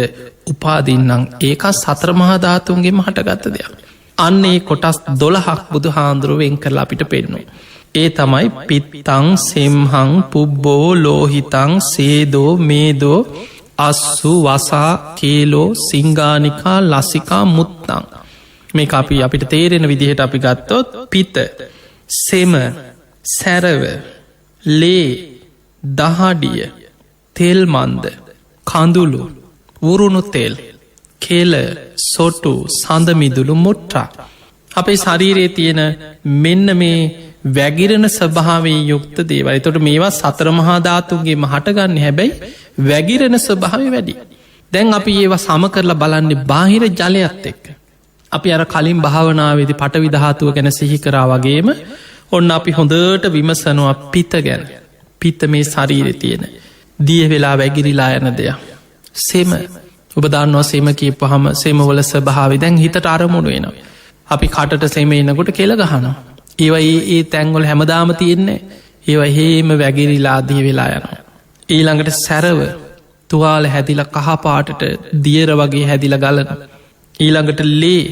උපාදින්නම් ඒක සතර මහාධාතුන්ගේ මහටගත්ත දෙයක්. අන්නේ කොටස් 12ක් බුදු හාන්දුරුවෙන් කරලා අපිට පෙන්නවා. ඒ තමයි පිත්තං සෙම්හං පුබ්බෝ ලෝහිතං සේදෝ මේදෝ අස්සු වසා කේලෝ සිංගානිකා ලසිකා මුත්තං. මේ අපි අපිට තේරෙන විදිහට අපි ගත්තොත් පිත සෙම සැරව ලේ දහඩිය තෙල්මන්ද කඳුළු වුරුණු තෙල් කෙල සොටු සඳමිදුළු මුට්ටා. අපේ ශරීරයේ තියෙන මෙන්න මේ වැගිරෙන ස්වභාවේ යුක්ත දේවල්. තොට මේවා සතර මහාධාතුන්ගේ හටගන්න හැබැයි වැගිරෙන ස්වභාව වැඩි. දැන් අපි ඒවා සම කරලා බලන්නේ බාහිර ජලයත් එක්ක. අපි අර කලින් භාවනාවේදි පට විදහාතුව ගැන සිහි කරා වගේම ඔන්න අපි හොඳට විමසනවා පිත ගැන. පිත්ත මේ ශරීරෙ තියෙන දිය වෙලා වැගිරිලා යන දෙයක්. සෙම ඔබ දන්නවා සෙම කියපහම සෙමවල ස්වභාවි දැන් හිතට අරමුණු වෙනවා. අපි කටට සෙම එනකොට කෙළ ගහනවා. ඒවා ඒ තැංගොල හැමදාම තියෙන්නේ ඒව හේම වැගිරිලා දිය වෙලා යනවා. ඊළඟට සැරව තුවාල හැදිල කහපාටට දියර වගේ හැදිල ගලන. ඊළඟට ලේ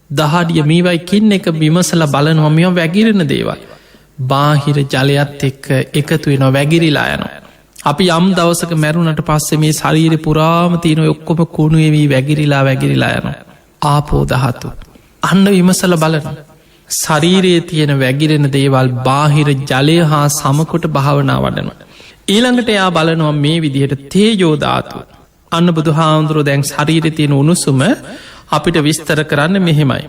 දහඩිය මේවයි කින්න එක බිමසල බලනවා මෙම වැගිරෙන දේවල්. බාහිර ජලයත් එක්ක එකතු වෙන වැගිරිලා යනවා. අපි යම් දවසක මැරුණට පස්සේ මේ ශරීර පුරාම තියෙන ඔක්කොම කුණුවවී වැගිරිලා යන ආපෝ ධාතු. අන්න විමසල බලන. ශරීරයේ තියෙන වැගිරෙන දේවල් බාහිර ජලය හා සමකොට භාවනා වඩන. ඊළඟට එයා බලනවා මේ විදිහට තේජෝ ධාතු. අන්න බුදුහාමුදුරුවෝ දැන් ශරීරයේ තියෙන උණුසුම අපිට විස්තර කරන්න මෙහෙමයි.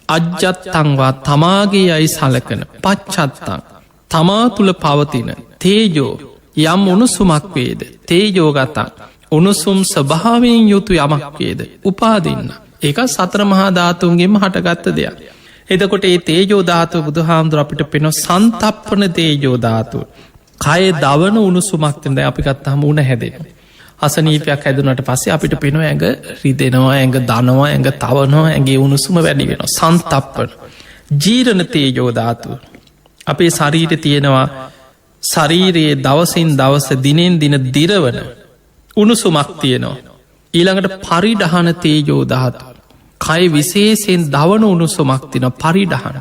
අජ්ජත්තංවා තමාගේ අයි සලකන පච්චත්තං තමා තුළ පවතින තේජෝ යම් උණුසුමක් වේද තේජෝගතං උණුසුම් ස්වභාවයෙන් යුතු යමක් වේද උපාදින්න. ඒක සතර මහා ධාතුන්ගේම හටගත්ත දෙයක්. එතකොට ඒ තේජෝ ධාතුව බුදුහාමුදුර අපිට පෙනො සන්තප්පන තේජෝ ධාතුව. කය දවන උණුසුමක්තද අපි ගත්තාම උන හැදෙන. අසනීපයක් හැදුනට පස්සේ අපිට පෙනුව ඇඟ රිදෙනවා ඇඟ දනවා ඇඟ තවනවා ඇගේ උණුසුම වැඩි වෙන සන්තප්පන. ජීරණ තේජෝ ධාතුව. අපේ ශරීර තියෙනවා ශරීරයේ දවසින් දවස දිනෙන් දින දිරවන උණුසුමක් තියෙනවා. ඊළඟට පරිඩහන තේජෝ ධාතුව. කය විශේෂයෙන් දවන උණුසුමක් තින පරිඩහන.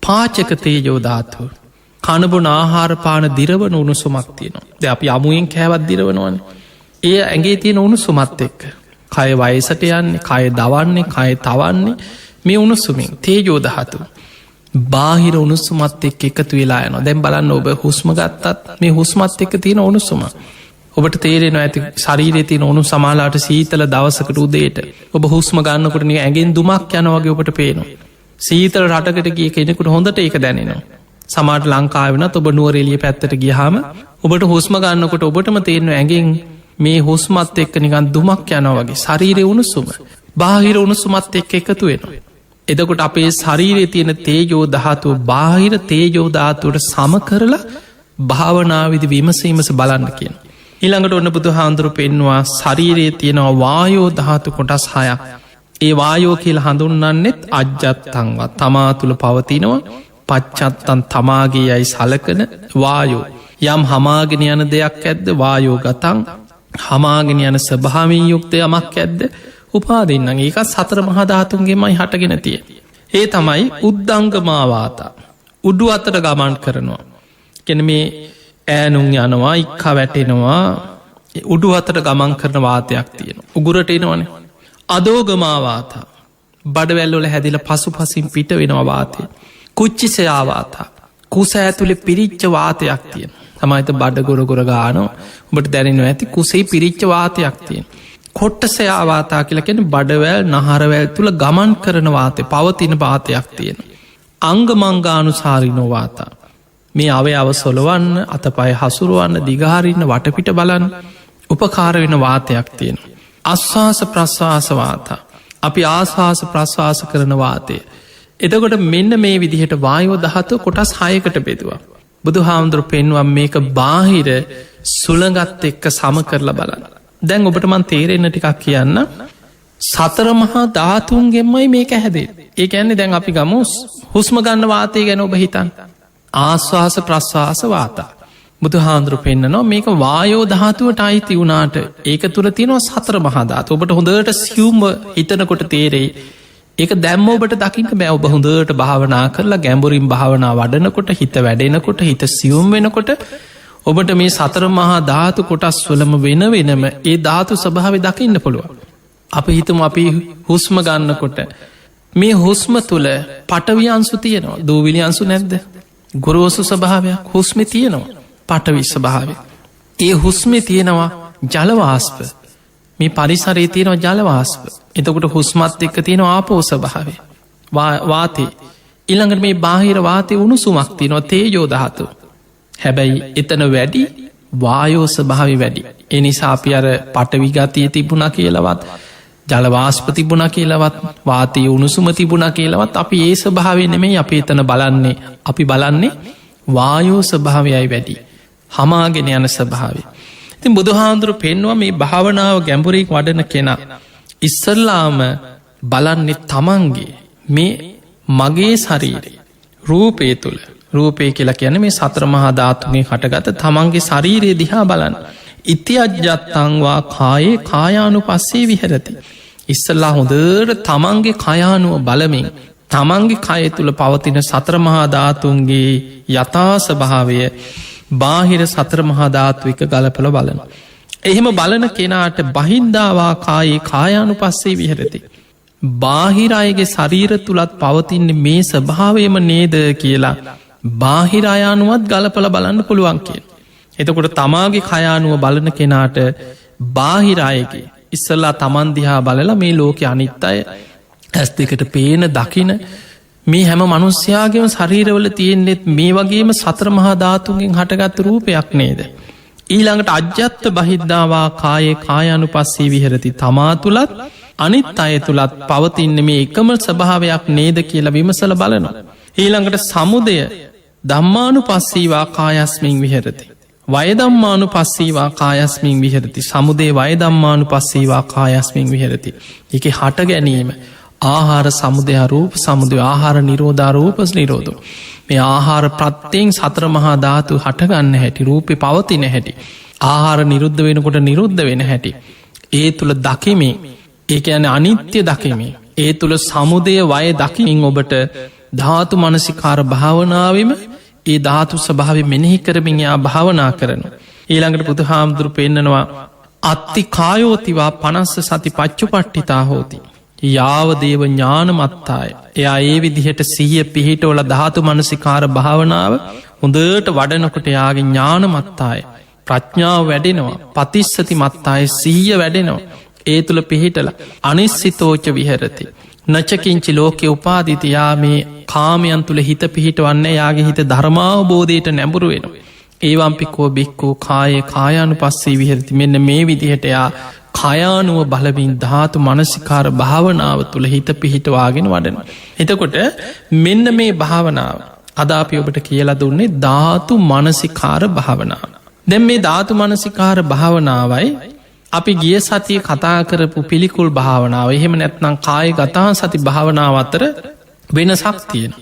පාචක තේජෝ ධාතුව. කණබුන ආහාරපාන දිරවන උණුසුමක් තියෙනවා. ද අපි අමුවෙන් කෑවත් දිරවනවන. ඒ ඇගේ තියෙන උණුසුමත් එක්ක. කය වයසට යන්නේ කය දවන්නේ කය තවන්නේ මේ උණුසුමින් තේජෝ ධාතුව. බාහිර උණුසුමත් එක් එකතු වෙලා යන දැම් බලන්න ඔබ හුස්ම ගත්තත් මේ හුස්මත් එක්ක තියෙන උණුසුම. ඔබට තේරෙන ඇති ශරීරය තියන ඔනු සමාලාට සීතල දවසකට උදේට ඔබ හුස්ම ගන්නකට නිය ඇගෙන් දුමක් යනවගේ ඔබට පේනවා. සීතල රටකට ගිය කෙනෙකුට හොඳට ඒක දැනෙනවා. සමාට ලංකාවෙන ඔබ නුවරෙලිය පැත්තට ගියහම ඔබට හුස්ම ගන්නකොට ඔබටම තේරෙන ඇගෙන් මේ හුස්මත් එක්ක නිකන් දුමක් යනවගේ ශරීරය උණුසුම බාහිර උණුසුමත් එක්ක එකතු වෙනවා. එදකොට අපේ ශරීරයේ තියෙන තේජෝ ධාතුව බාහිර තේජෝ ධාතුවට සම කරලා භාවනාවිදි විමසීමස බලන්න කියන. ඊළඟට ඔන්න බුදු හාන්දුරු පෙන්වා ශරීරයේ තියෙනවා වායෝ ධාතු කොටස් හයක්. ඒ වායෝ කියල හඳුන්නන්නෙත් අජ්ජත්තංවා තමා තුළ පවතිනවා පච්චත්තන් තමාගේ යයි සලකන වායෝ. යම් හමාගෙන යන දෙයක් ඇද්ද වායෝ ගතන් හමාගෙන යන ස්වභාවී යුක්තය යමක් ඇද්ද උපාදින්න ඒක සතර මහධාතුන්ගේමයි හටගෙන තිය. ඒ තමයි උද්දංගමාවාතා උඩු අතට ගමන් කරනවා. කෙන මේ ඈනුම් යනවා ඉක්කා වැටෙනවා උඩු අතට ගමන් කරන වාතයක් තියෙන. උගුරට එනවන. අදෝගමාවාතා බඩවැල්ලොල හැදිල පසු පසින් පිට වෙනවා වාතය. කුච්චිසයාවාතා කුස ඇතුළෙ පිරිච්ච වාතයක් තියෙන. තමයිත බඩ ගොරගොර ගානෝ ඔබට දැනෙනවා ඇති කුසේ පිරිච්ච වාතයක් තියෙන. කොට්ටසයාවාතා කියලකෙන බඩවැල් නහරවැල් තුළ ගමන් කරන වාතය පවතින පාතයක් තියෙන. අංගමංගානු සාරිනොවාතා මේ අවයාව සොලවන්න අතපය හසුරුවන්න දිගාරන්න වටපිට බලන් උපකාර වෙන වාතයක් තියෙන. අස්වාස ප්‍රශ්වාසවාතා අපි ආශවාස ප්‍රශ්වාස කරන වාතය. එතකොට මෙන්න මේ විදිහට වායෝ දහතු කොටස් හයකට බෙදවා. බුදු හාමුදුරු පෙන්වම් මේක බාහිර සුළඟත් එක්ක සම කරලා බලන්න. දැන් ඔබට මන් තේරෙන්න ටිකක් කියන්න සතර මහා ධාතුන්ගෙන්මයි මේක හැදේ. ඒ ඇන්නේ දැන් අපි ගමුස් හුස්ම ගන්න වාතය ගැන ඔබ හිතන්. ආශ්වාස ප්‍රශ්වාස වාතා. බුදු හාන්දුරු පෙන්න්නනවා මේක වායෝ ධාතුවට අයිති වුණාට ඒක තුර තියනවා සතර මහදාත ඔබට හොඳට සියුම්ව හිතනකොට තේරෙයි. ඒක දැම්ම ඔබට දකිට බෑ ඔබ හොඳට භාවනා කරලා ගැඹුරින් භාවනා වඩනකොට හිත වැඩෙනකොට හිත සියුම් වෙනකොට ඔබට මේ සතර මහා ධාතු කොටස් වලම වෙන වෙනම ඒ ධාතු ස්වභාව දකින්න පුළුව. අප හිතම අපි හුස්ම ගන්නකොට මේ හුස්ම තුළ පටවියන්සු තියනවා දූවිලියන්සු නැද්ද. ගොරෝසු ස්වභාවයක් හුස්මි තියෙනවා පටවිශ්ස භාවය. ඒ හුස්මි තියෙනවා ජලවාස්ප මේ පරිසරේ තියෙනවා ජලවාස්ප. එතකොට හුස්මත් එක්ක තියෙන ආපෝස භාවේ වාතේ ඉළඟට මේ බාහිර වාතය උණුසුමක් තියනවා තේජෝ ධාතු. හැබැයි එතන වැඩි වායෝස භාවි වැඩි. එනිසා අපි අර පටවිගතිය තිබුණ කියලවත් ජලවාස්ප තිබුණ කියලවත් වාතය උණුසුම තිබුණ කියලවත් අපි ඒ ස්භාවය නෙමෙයි අපි එතන බලන්නේ අපි බලන්නේ වායෝ ස්භාවයයි වැඩි හමාගෙන යන ස්භාවේ. ඉතින් බුදුහාන්දුරු පෙන්වා මේ භාවනාව ගැඹුරෙක් වඩන කෙනා ඉස්සල්ලාම බලන්නේ තමන්ගේ මේ මගේ ශරීරය රූපය තුළ රූපය කියලා කියන මේ සතර මහා ධාතුන්ගේ හටගත තමන්ගේ ශරීරයේ දිහා බලන්න. ඉති අජ්ජත්තංවා කායේ කායානු පස්සේ විහරති. ඉස්සල්ලා හොඳට තමන්ගේ කයානුව බලමින් තමන්ගේ කය තුළ පවතින සතර මහා ධාතුන්ගේ යථාස්වභාවය බාහිර සතර මහාධාත්වික ගලපල බලන. එහෙම බලන කෙනාට බහින්දාවා කායේ කායානු පස්සේ විහරති. බාහිරයගේ ශරීර තුළත් පවතින්නේ මේ ස්වභාවයම නේද කියලා බාහිරයානුවත් ගලපල බලන්න පුළුවන් කිය. එතකොට තමාගේ කයානුව බලන කෙනාට බාහිරයගේ ඉස්සල්ලා තමන්දිහා බලලා මේ ලෝක අනිත් අය ඇස් දෙකට පේන දකින මේ හැම මනුස්්‍යයාගේම ශරීරවල තියෙන්නෙත් මේ වගේම සතර මහා ධාතුන්ගෙන් හටගත් රූපයක් නේද. ඊළඟට අජ්‍යත්ත බහිද්ධවා කායේ කායානු පස්සේ විහරති තමා තුළත් අනිත් අය තුළත් පවතින්න මේ එකම ස්වභාවයක් නේද කියලා විමසල බලනවා. ඊළඟට සමුදය දම්මානු පස්සීවා කායස්මින් විහරති. වයදම්මානු පස්සීවා කායස්මින් විහරති. සමුදේ වයදම්මානු පස්සීවා කායස්මින් විහරති. එක හට ගැනීම ආහාර සමුදය රූප සමුදය ආහාර නිරෝධාරූපස් නිරෝධෝ. මේ ආහාර ප්‍රත්තියෙන් සතර මහා ධාතු හටගන්න හැටි රූපය පවතින හැටි. ආහාර නිරුද්ධ වෙනකොට නිරුද්ධ වෙන හැටි. ඒ තුළ දකිමේ ඒක යන අනිත්‍ය දකිමේ. ඒ තුළ සමුදය වය දකිමින් ඔබට ධාතු මනසිකාර භාවනාවම ඒ ධාතු ස්වභාව මෙනෙහි කරමින් යා භාවනා කරන. ඊළඟට බුදු හාමුදුරු පෙන්න්නනවා අත්ති කායෝතිවා 50 සති පච්චු පට්ටිතා හෝති. යාවදේව ඥානමත්තාය. එයා ඒ විදිහට සිහිය පිහිටවල ධාතු මනසිකාර භාවනාව හොඳට වඩනකොට යාගේ ඥානමත්තාය. ප්‍රඥාව වැඩෙනවා පතිස්සති මත්තාය සිහිය වැඩෙනවා. ඒ තුළ පිහිටල අනිස්සිතෝච විහරති. නචකින්චි ලෝකෙ උපාදිතියා මේ කාමයන් තුළ හිත පිහිටවන්න යාගේ හිත ධර්මාවබෝධයට නැඹුරු වෙන. ඒවම්පිකෝ බික්කෝ කායේ කායානු පස්සේ විහරති මෙන්න මේ විදිහට යා කයානුව බලමින් ධාතු මනසිකාර භාවනාව තුළ හිත පිහිටවාගෙන වඩන. එතකොට මෙන්න මේ භාවනාව අදාපි ඔබට කියලා දුන්නේ ධාතු මනසිකාර භාවනාව. දැන් මේ ධාතු මනසිකාර භාවනාවයි අපි ගිය සතිය කතා කරපු පිළිකුල් භාවනාව එහෙම නැත්නම් කාය ගතා සති භාවනාව අතර වෙනසක් තියෙන.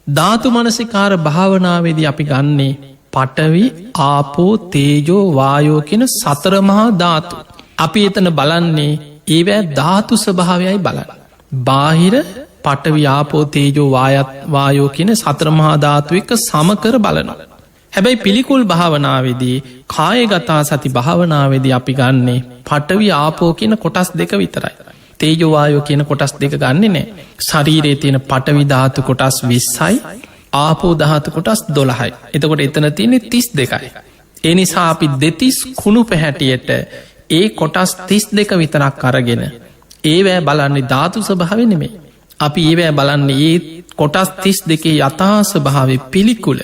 ධාතු මනසිකාර භාවනාවේදී අපි ගන්නේ පඨවි ආපෝ තේජෝ වායෝ කියන සතර මහා ධාතු. අපි එතන බලන්නේ ඒවැ ධාතු ස්වභාවයයි බලන්න. බාහිර පඨවි ආපෝ තේජෝ වායෝ කියන සතර මහා ධාතු එක්ක සමකර බලනවා. හැබැයි පිළිකුල් භාවනාවේදී කායගතා සති භාවනාවේදී අපි ගන්නේ පඨවි ආපෝ කියන කොටස් දෙක විතරයි. තේජෝ වායෝ කියන කොටස් දෙක ගන්නෙ නෑ. ශරීරයේ තියෙන පඨවි ධාතු කොටස් 20යි ආපෝ ධාතු කොටස් 12යි. එතකොට එතන තියෙන්නේ 32යි. ඒ නිසා අපි දෙතිස් කුණු පැහැටියට ඒ කොටස් 32 විතරක් අරගෙන ඒවැ බලන්නේ ධාතු ස්වභාවය නෙමෙයි. අපි ඒවැ බලන්නේ ඒ කොටස් 32 යථා ස්වභාවය පිළිකුල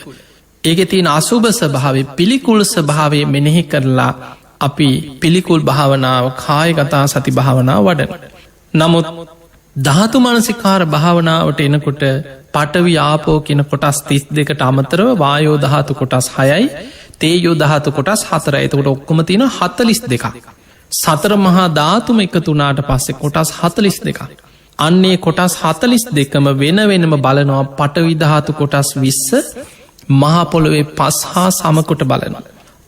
ඒක තියෙන අසුභ ස්වභාවය පිළිකුල් ස්වභාවය මෙනෙහි කරලා අපි පිළිකුල් භාවනාව කායගතා සති භාවනාව වඩන. නමුත් ධාතු මනසිකාර භාවනාවට එනකොට පඨවි ආපෝ කියන කොටස් 32ට අමතරව වායෝ ධාතු කොටස් 6යි තේජෝ ධාතු කොටස් 4යි. එතකොට ඔක්කොම තියෙන 42ක්. සතර මහා ධාතුම එකතු වුණාට පස්සේ කොටස් 42ක්. අන්නේ කොටස් 42ම වෙන වෙනම බලනවා පඨවි ධාතු කොටස් 20 මහපොළොවේ පස් හා සමකොට බලනවා.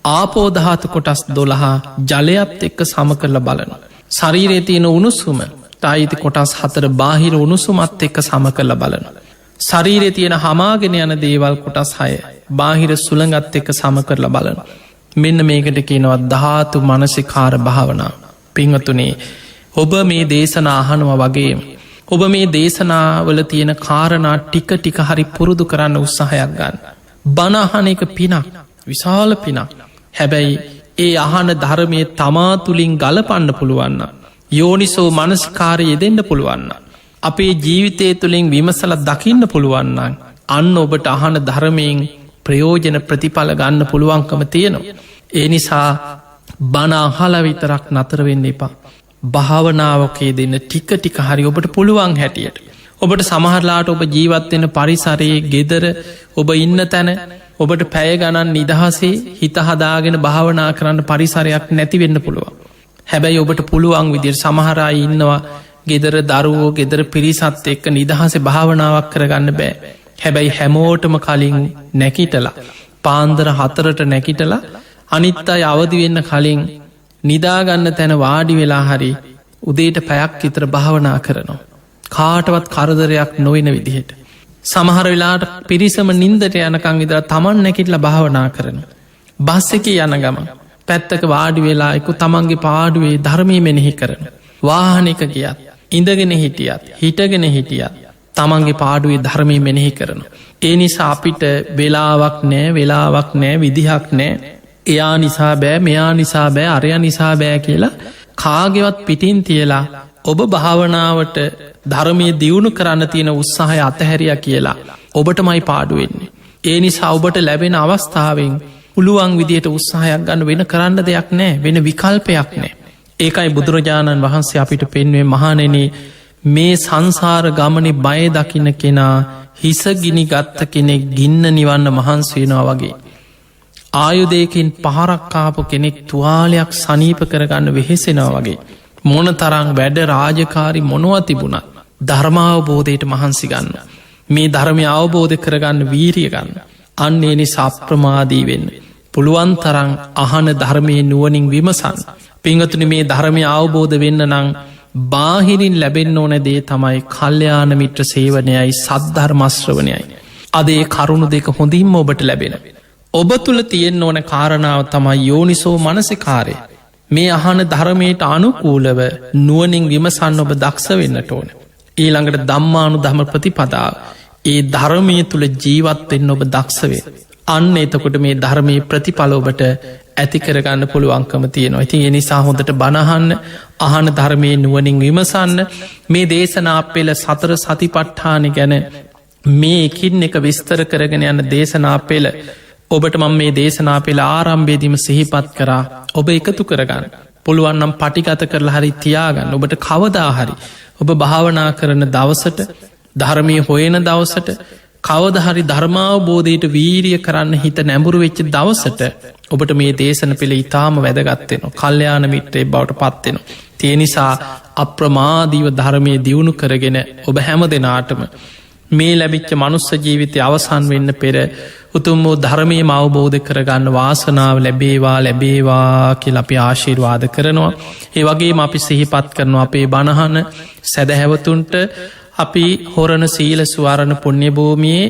ආපෝ ධාතු කොටස් 12 ජලයත් එක්ක සම කරල බලන. ශරීරයේ තියෙන උණුසුම ටයිති කොටස් 4 බාහිර උණුසුමත් එක්ක සම කරල බලන. ශරීරයේ තියෙන හමාගෙන යන දේවල් කොටස් 6 බාහිර සුළඟත් එක්ක සම කරල බලන. මෙන්න මේකට කියනවා ධාතු මනසිකාර භාවනාව. පිංහතුනේ ඔබ මේ දේශනා අහනවා වගේ ඔබ මේ දේශනාවල තියෙන කාරණා ටික ටික හරි පුරුදු කරන්න උත්සාහයක් ගන්න. බණහන එක පිනක් විශාල පිනක්. හැබැයි ඒ අහන ධර්මය තමා තුළින් ගලපන්න පුළුවන්න. යෝනිසෝ මනස්කාරය දෙන්න පුළුවන්න. අපේ ජීවිතය තුළින් විමසල දකින්න පුළුවන්නන්. අන්න ඔබට අහන ධර්මයෙන් ප්‍රයෝජන ප්‍රතිඵල ගන්න පුළුවන්කම තියෙනවා. ඒ නිසා බනාහල විතරක් නතරවෙන්න එපා. භාවනාවකේ දෙන්න ටික ටික හරි ඔබට පුළුවන් හැටියට. ඔබට සමහරලාට ඔබ ජීවත්වෙන පරිසරයේ ගෙදර ඔබ ඉන්න තැන ඔබට පැය ගණන් නිදහසේ හිත හදාගෙන භාවනා කරන්න පරිසරයක් නැතිවෙන්න පුළුවන්. හැබැයි ඔබට පුළුවන් විදිර සමහරයි ඉන්නවා ගෙදර දරුවෝ ගෙදර පිරිසත් එක්ක නිදහස භාවනාවක් කරගන්න බෑ. හැබැයි හැමෝටම කලින් නැකිටලා පාන්දර 4ට නැකිටලා අනිත් අය අවදි වෙන්න කලින් නිදාගන්න තැන වාඩි වෙලා හරි උදේට පැයක් විතර භාවනා කරනවා. කාටවත් කරදරයක් නොවෙන විදිහට. සමහර වෙලාට පිරිසම නින්දට යනකං විදර තමන් නැකිටල භාවනා කරන. බස් එකේ යන ගම පැත්තක වාඩි වෙලා එක තමන්ගේ පාඩුවේ ධර්මය මෙනෙහි කරන. වාහනක ගියත් ඉඳගෙන හිටියත් හිටගෙන හිටියත් තමන්ගේ පාඩුවේ ධර්මය මෙනෙහි කරන. ඒ නිසා අපිට වෙලාවක් නෑ විදිහක් නෑ එයා නිසා බෑ මෙයා නිසා බෑ අරය නිසා බෑ කියලා කාගෙවත් පිටින් තියලා ඔබ භාවනාවට ධර්මය දියුණු කරන්න තියෙන උත්සාහය අතහැරිය කියලා ඔබට මයි පාඩුවෙන්නේ. ඒ නිසා ඔබට ලැබෙන අවස්ථාවෙන් පුළුවන් විදියට උත්සාහයක් ගන්න වෙන කරන්න දෙයක් නෑ වෙන විකල්පයක් නෑ. ඒකයි බුදුරජාණන් වහන්සේ අපිට පෙන්වේ මහණෙනි මේ සංසාර ගමනේ බය දකින්න කෙනා හිසගිනි ගත්ත කෙනෙක් ගින්න නිවන්න මහන්සි වෙනවා වගේ. ආයුධයකින් පහරක්කාපු කෙනෙක් තුවාලයක් සනීප කරගන්න වෙහෙසෙනවා වගේ. මොන තරං වැඩ රාජකාරි මොනුව තිබුණත් ධර්මාවබෝධයට මහන්සි ගන්න. මේ ධර්මය අවබෝධ කරගන්න වීරිය ගන්න. අන්නේ නිසා අප්‍රමාදී වෙන්න. පුළුවන් තරං අහන ධර්මය නුවනින් විමසන්. පිංගතුනි මේ ධර්මය අවබෝධ වෙන්න නං බාහිරින් ලැබෙන්න ඕන දේ තමයි කල්්‍යයාන මිත්‍ර සේවනයයි සද්ධර්මශ්‍රවනයයි. අදේ කරුණු දෙක හොඳින්ම ඔබට ලැබෙන. ඔබ තුළ තියෙන්න්න ඕන කාරණාව තමයි යෝනිසෝ මනසිකාරය. මේ අහන ධර්මයට අනුකූලව නුවනින් විමසන්න ඔබ දක්ෂ වෙන්නට ඕන. ඊළඟට දම්මානු දම ප්‍රතිපදාව. ඒ ධර්මය තුළ ජීවත්වෙන්න ඔබ දක්ෂවේ. අන්න එතකොට මේ ධර්මය ප්‍රතිඵල ඔබට ඇතිකරගන්න පුළුවන්කම තියෙනවා. ඉතින් එනිසා හොඳට බණහන්න අහන ධර්මය නුවනින් විමසන්න මේ දේශනා පෙළ සතර සතිපට්ඨාන ගැන මේ එකින් එක විස්තර කරගෙන යන්න දේශනා පෙළ ඔබට මම මේ දේශනා පෙළ ආරම්භේදීම සිහිපත් කරා ඔබ එකතු කරගන්න. පුළුවන්නම් පටිගත කරලා හරි තියාගන්න ඔබට කවදාහරි. ඔබ භාවනා කරන දවසට ධර්මය හොයන දවසට කවදහරි ධර්මාවබෝධයට වීරිය කරන්න හිත නැඹුරු වෙච්ච දවසට ඔබට මේ දේශන පෙළ ඉතාම වැදගත්වෙනවා. කල්්‍යයාන මිත්‍රේ බවට පත්වෙනවා. තිය නිසා අප්‍රමාදීව ධර්මය දියුණු කරගෙන ඔබ හැම දෙනාටම මේ ලැබිච්ච මනුස්ස ජීවිතය අවසන් වෙන්න පෙර උතුම් වූ ධර්මය අවබෝධ කරගන්න වාසනාව ලැබේවා කියල අපි ආශිර්වාද කරනවා. ඒ වගේ අපි සිහිපත් කරනවා අපේ බණහන සැදැහැවතුන්ට අපි හොරණ සීල සුවාරණ පුුණ්‍ය භූමියයේ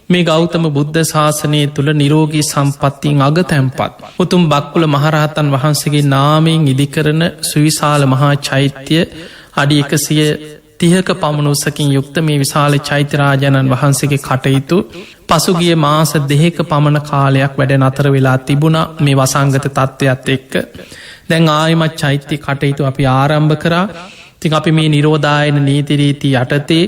මේ ගෞතම බුද්ධ ශාසනය තුළ නිරෝගී සම්පත්තියෙන් අග තැන්පත්. උතුම් බක්කුල මහරහතන් වහන්සේගේ නාමයෙන් ඉදිකරන සුවිශාල මහා චෛත්‍යය අඩි 130ක පමණුසකින් යුක්ත මේ විශාල චෛත්‍යරාජාණන් වහන්සේගේ කටයුතු පසුගිය මාස 2ක පමණ කාලයක් වැඩ නතර වෙලා තිබුණා මේ වසංගත තත්ත්වයක් එක්ක. දැන් ආයමත් චෛත්‍ය කටයුතු අපි ආරම්භ කරා. තින් අපි මේ නිරෝධායන නීතිරීති යටතේ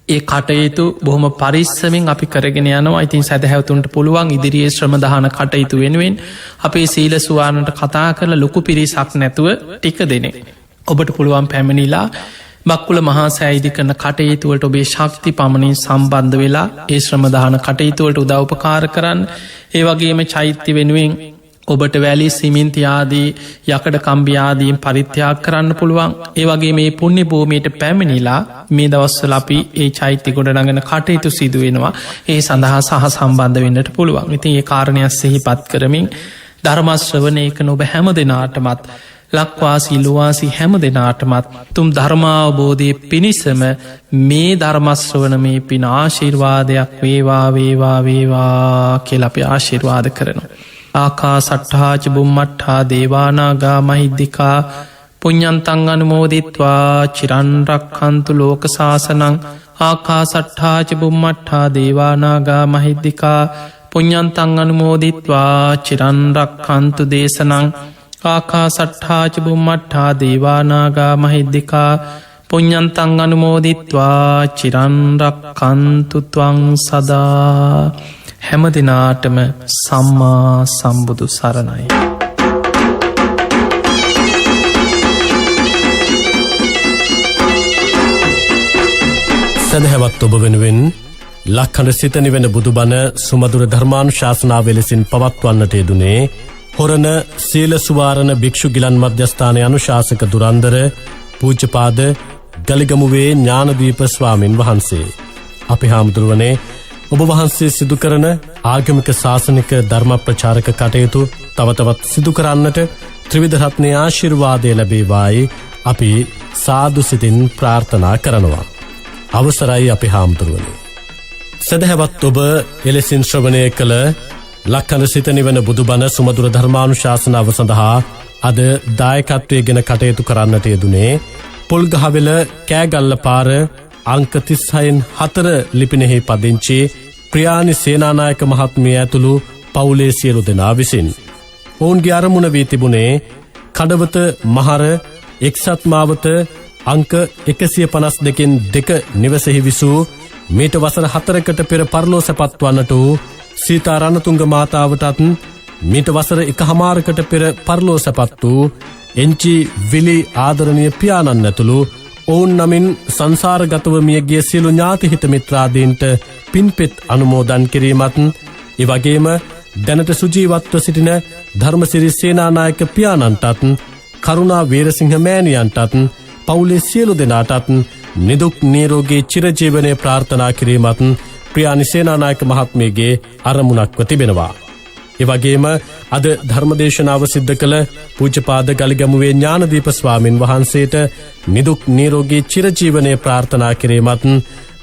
ඒ කටයුතු බොහොම පරිස්සමෙන් අපි කරගෙන යනවා. ඉතින් සැදැහැවතුන්ට පුළුවන් ඉදිරියේ ශ්‍රමදාන කටයුතු වෙනුවෙන් අපේ සීල සුවානට කතා කරල ලොකු පිරිසක් නැතුව ටික දෙනෙ. ඔබට පුළුවන් පැමිණිලා බක්කුල මහා සෑයිදි කරන කටයුතුවලට ඔබේ ශක්ති පමණින් සම්බන්ධ වෙලා ඒ ශ්‍රමදාන කටයුතුවලට උදව්පකාර කරන්න. ඒ වගේම චෛත්‍ය වෙනුවෙන් ඔබට වැලි සිමින්තියාදී යකඩ කම්බියාදීන් පරිත්‍යාග කරන්න පුළුවන්. ඒ වගේ මේ පුුණ්‍ය භූමියට පැමිණිලා මේ දවස්වල අපි ඒ චෛත්‍ය ගොඩනගෙන කටයුතු සිදුවෙනවා. ඒ සඳහා සහ සම්බන්ධ වෙන්නට පුළුවන්. ඉතින් ඒ කාරණයක් සිහිපත් කරමින් ධර්මශ්‍රවනය කන ඔබ හැම දෙනාටමත් ලක්වාසී ලුවාසි හැම දෙනාටමත් තුම් ධර්මාවබෝධය පිණිසම මේ ධර්මශ්‍රවන මේ පින ආශිර්වාදයක් වේවා කියල අපි ආශිර්වාද කරනවා. ආකා සට්හාච බුම්මට්හා දේවානාගා මහිද්දිකා පුඤ්ඤන්තං අනුමෝදිත්වා චිරන්රක්ඛන්තු ලෝක සාසනං. ආකා සට්හාච බුම්මට්හා දේවානාගා මහිද්දිකා පුඤ්ඤන්තං අනුමෝදිත්වා චිරන්රක්ඛන්තු දේශනං. ආකා සට්හාච බුම්මට්හා දේවානාගා මහිද්දිකා පුඤ්ඤන්තං අනුමෝදිත්වා චිරන්රක්ඛන්තු ත්වං සදා. හැම දිනාටම සම්මා සම්බුදු සරණයි. සැදැහැවත් ඔබ වෙනුවෙන් ලක්හඬ සිතනි වෙන බුදුබණ සුමදුර ධර්මානු ශාසනාව ලෙසින් පවත්වන්නට යෙදුනේ හොරණ සීල සුවාරණ භික්ෂු ගිලන් මධ්‍යස්ථානය අනුශාසක දුරන්දර පූජ්‍යපාද ගලිගමුවේ ඥානදීප ස්වාමින් වහන්සේ. අපි හාමුදුරුවනේ ඔබ වහන්සේ සිදු කරන ආගමික ශාසනික ධර්ම ප්‍රචාරක කටයුතු තවතවත් සිදු කරන්නට ත්‍රිවිධ ආශිර්වාදය ලැබේවායි අපි සාදු සිතින් ප්‍රාර්ථනා කරනවා. අවසරයි අපි හාමුදුරුවනේ. සදහැවත් ඔබ එලෙසින් ශ්‍රවණය කළ ලක්කන සිත නිවන බුදුබණ සුමදුර ධර්මානුශාසනාව සඳහා අද දායකත්වය ගෙන කටයුතු කරන්නට යෙදුනේ පොල්ගහවෙල කෑගල්ල පාර අංක 36 ලිපිනෙහි පදිංචි ප්‍රියානි සේනානායක මහත්මිය ඇතුළු පවුලේ සියලු දෙනා විසින්. ඔවුන්ගේ අරමුණ වී තිබුණේ කඩවත මහර එක්සත් මාවත අංක 152 නිවසෙහි විසූ මීට වසර 4කට පෙර පරලෝ සැපත් වන්නට වූ සීතා රණතුංග මාතාවටත් මීට වසර 1.5කට පෙර පරලෝ සැපත් වූ එන්චි විලි ආදරණීය පියාණන් ඇතුළු ඔවුන් නමින් සංසාරගතව මියගිය සියලු ඥාති හිත මිත්‍රාදීන්ට පින්පෙත් අනුමෝදන් කිරීමත් එවැගේම දැනට සුජීවත්ව සිටින ධර්මසිරි සේනානායක පියාණන්ටත් කරුණා වීරසිංහ මෑණියන්ටත් පවුලේ සියලු දෙනාටත් නිදුක් නිරෝගී චිරජීවනයේ ප්‍රාර්ථනා කිරීමත් ප්‍රියානි සේනානායක මහත්මියගේ අරමුණක්ව තිබෙනවා. එවැගේම අද ධර්මදේශනාව සිද්ධ කළ පූජ්‍යපාද ගලිගමුවේ ඥානදීප ස්වාමින් වහන්සේට නිදුක් නිරෝගී චිරජීවනයේ ප්‍රාර්ථනා කිරීමත්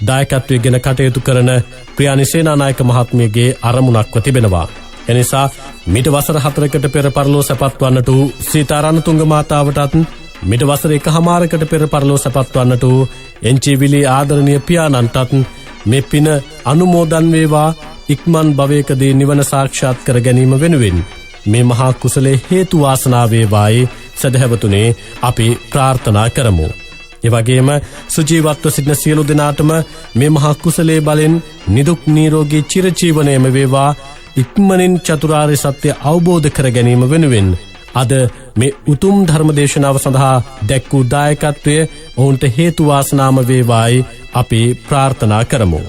දායකත්වයෙන් ගෙන කටයුතු කරන ප්‍රියානි සේනානායක මහත්මියගේ අරමුණක්ව තිබෙනවා. එනිසා මීට වසර 4කට පෙර පරලෝ සැපත් වන්නට වූ සීතා රණතුංග මාතාවටත් මීට වසර 1.5කට පෙර පරලෝ සැපත් වන්නට වූ එන්චි විලි ආදරණීය පියාණන්ටත් මේ පින අනුමෝදන් වේවා. ඉක්මන් භවයකදී නිවන සාක්ෂාත් කර ගැනීම වෙනුවෙන් මේ මහා කුසලයේ හේතු වාසනා වේවායි සදහැවතුනේ අපි ප්‍රාර්ථනා කරමු. එවැගේම සුජීවත්ව සිටින සියලු දෙනාටම මේ මහා කුසලයේ බලෙන් නිදුක් නිරෝගී චිරජීවනයේම වේවා. ඉක්මනින් චතුරාර්ය සත්‍ය අවබෝධ කර ගැනීම වෙනුවෙන් අද මේ උතුම් ධර්ම දේශනාව සඳහා දැක් වූ දායකත්වය ඔවුන්ට හේතු වාසනාම වේවායි අපි ප්‍රාර්ථනා කරමු.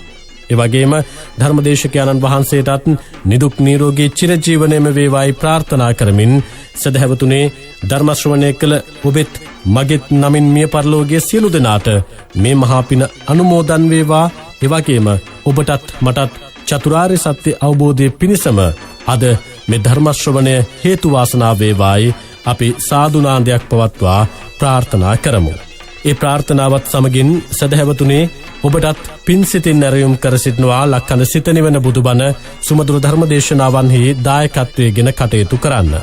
එවැගේම ධර්මදේශකයන්න් වහන්සේටත් නිදුක් නිරෝගී චිරජීවනයේම වේවායි ප්‍රාර්ථනා කරමින් සදහැවතුනේ ධර්ම ශ්‍රවණය කළ ඔබෙත් මගෙත් නමින් මිය පරලෝකීය සියලු දෙනාට මේ මහා පින අනුමෝදන් වේවා. එවැගේම ඔබටත් මටත් චතුරාර්ය සත්‍ය අවබෝධයේ පිණසම අද මේ ධර්ම ශ්‍රවණය හේතු වාසනා වේවායි අපි සාදු නාදයක් පවත්වා ප්‍රාර්ථනා කරමු. ඒ ප්‍රාර්ථනාවත් සමගින් සදහැවතුනේ ඔබටත් පින් සිතින් නැරයුම් කර සිටනවා ලක්කන සිත නිවන බුදුබණ සුමදුරු ධර්ම දේශනාවන්හි දායකත්වයෙන් ගෙන කටයුතු කරන්න.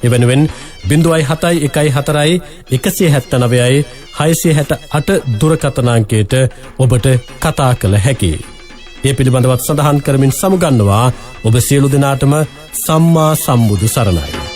එවෙනුවෙන් 07141 179 668 දුරකථන අංකයට ඔබට කතා කළ හැකියි. ඒ පිළිබඳවත් සඳහන් කරමින් සමුගන්නවා ඔබ සියලු දෙනාටම සම්මා සම්බුදු සරණයි.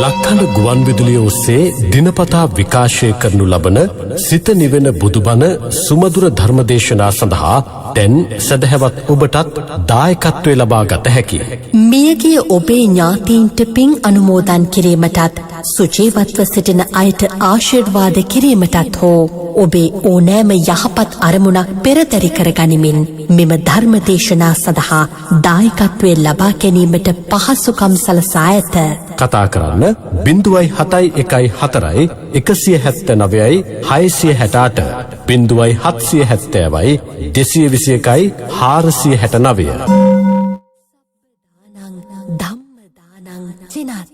ලක්කන ගුවන් විදුලිය ඔස්සේ දිනපතා විකාශය කරනු ලබන සිත නිවෙන බුදුබණ සුමදුර ධර්මදේශනා සඳහා දැන් සදහැවත් ඔබටත් දායකත්වය ලබා ගත හැකියි. මියගිය ඔබේ ඥාතීන්ට පින් අනුමෝදන් කිරීමටත් සුජීවත්ව සිටින අයට ආශිර්වාද කිරීමටත් හෝ ඔබේ ඕනෑම යහපත් අරමුණක් පෙරදරි කර ගනිමින් මෙම ධර්ම දේශනා සඳහා දායකත්වය ලබා ගැනීමට පහසුකම් සලසා ඇත. කතා කරන්න 071 179 668 0770 221 469 ධම්ම දානං චිනත්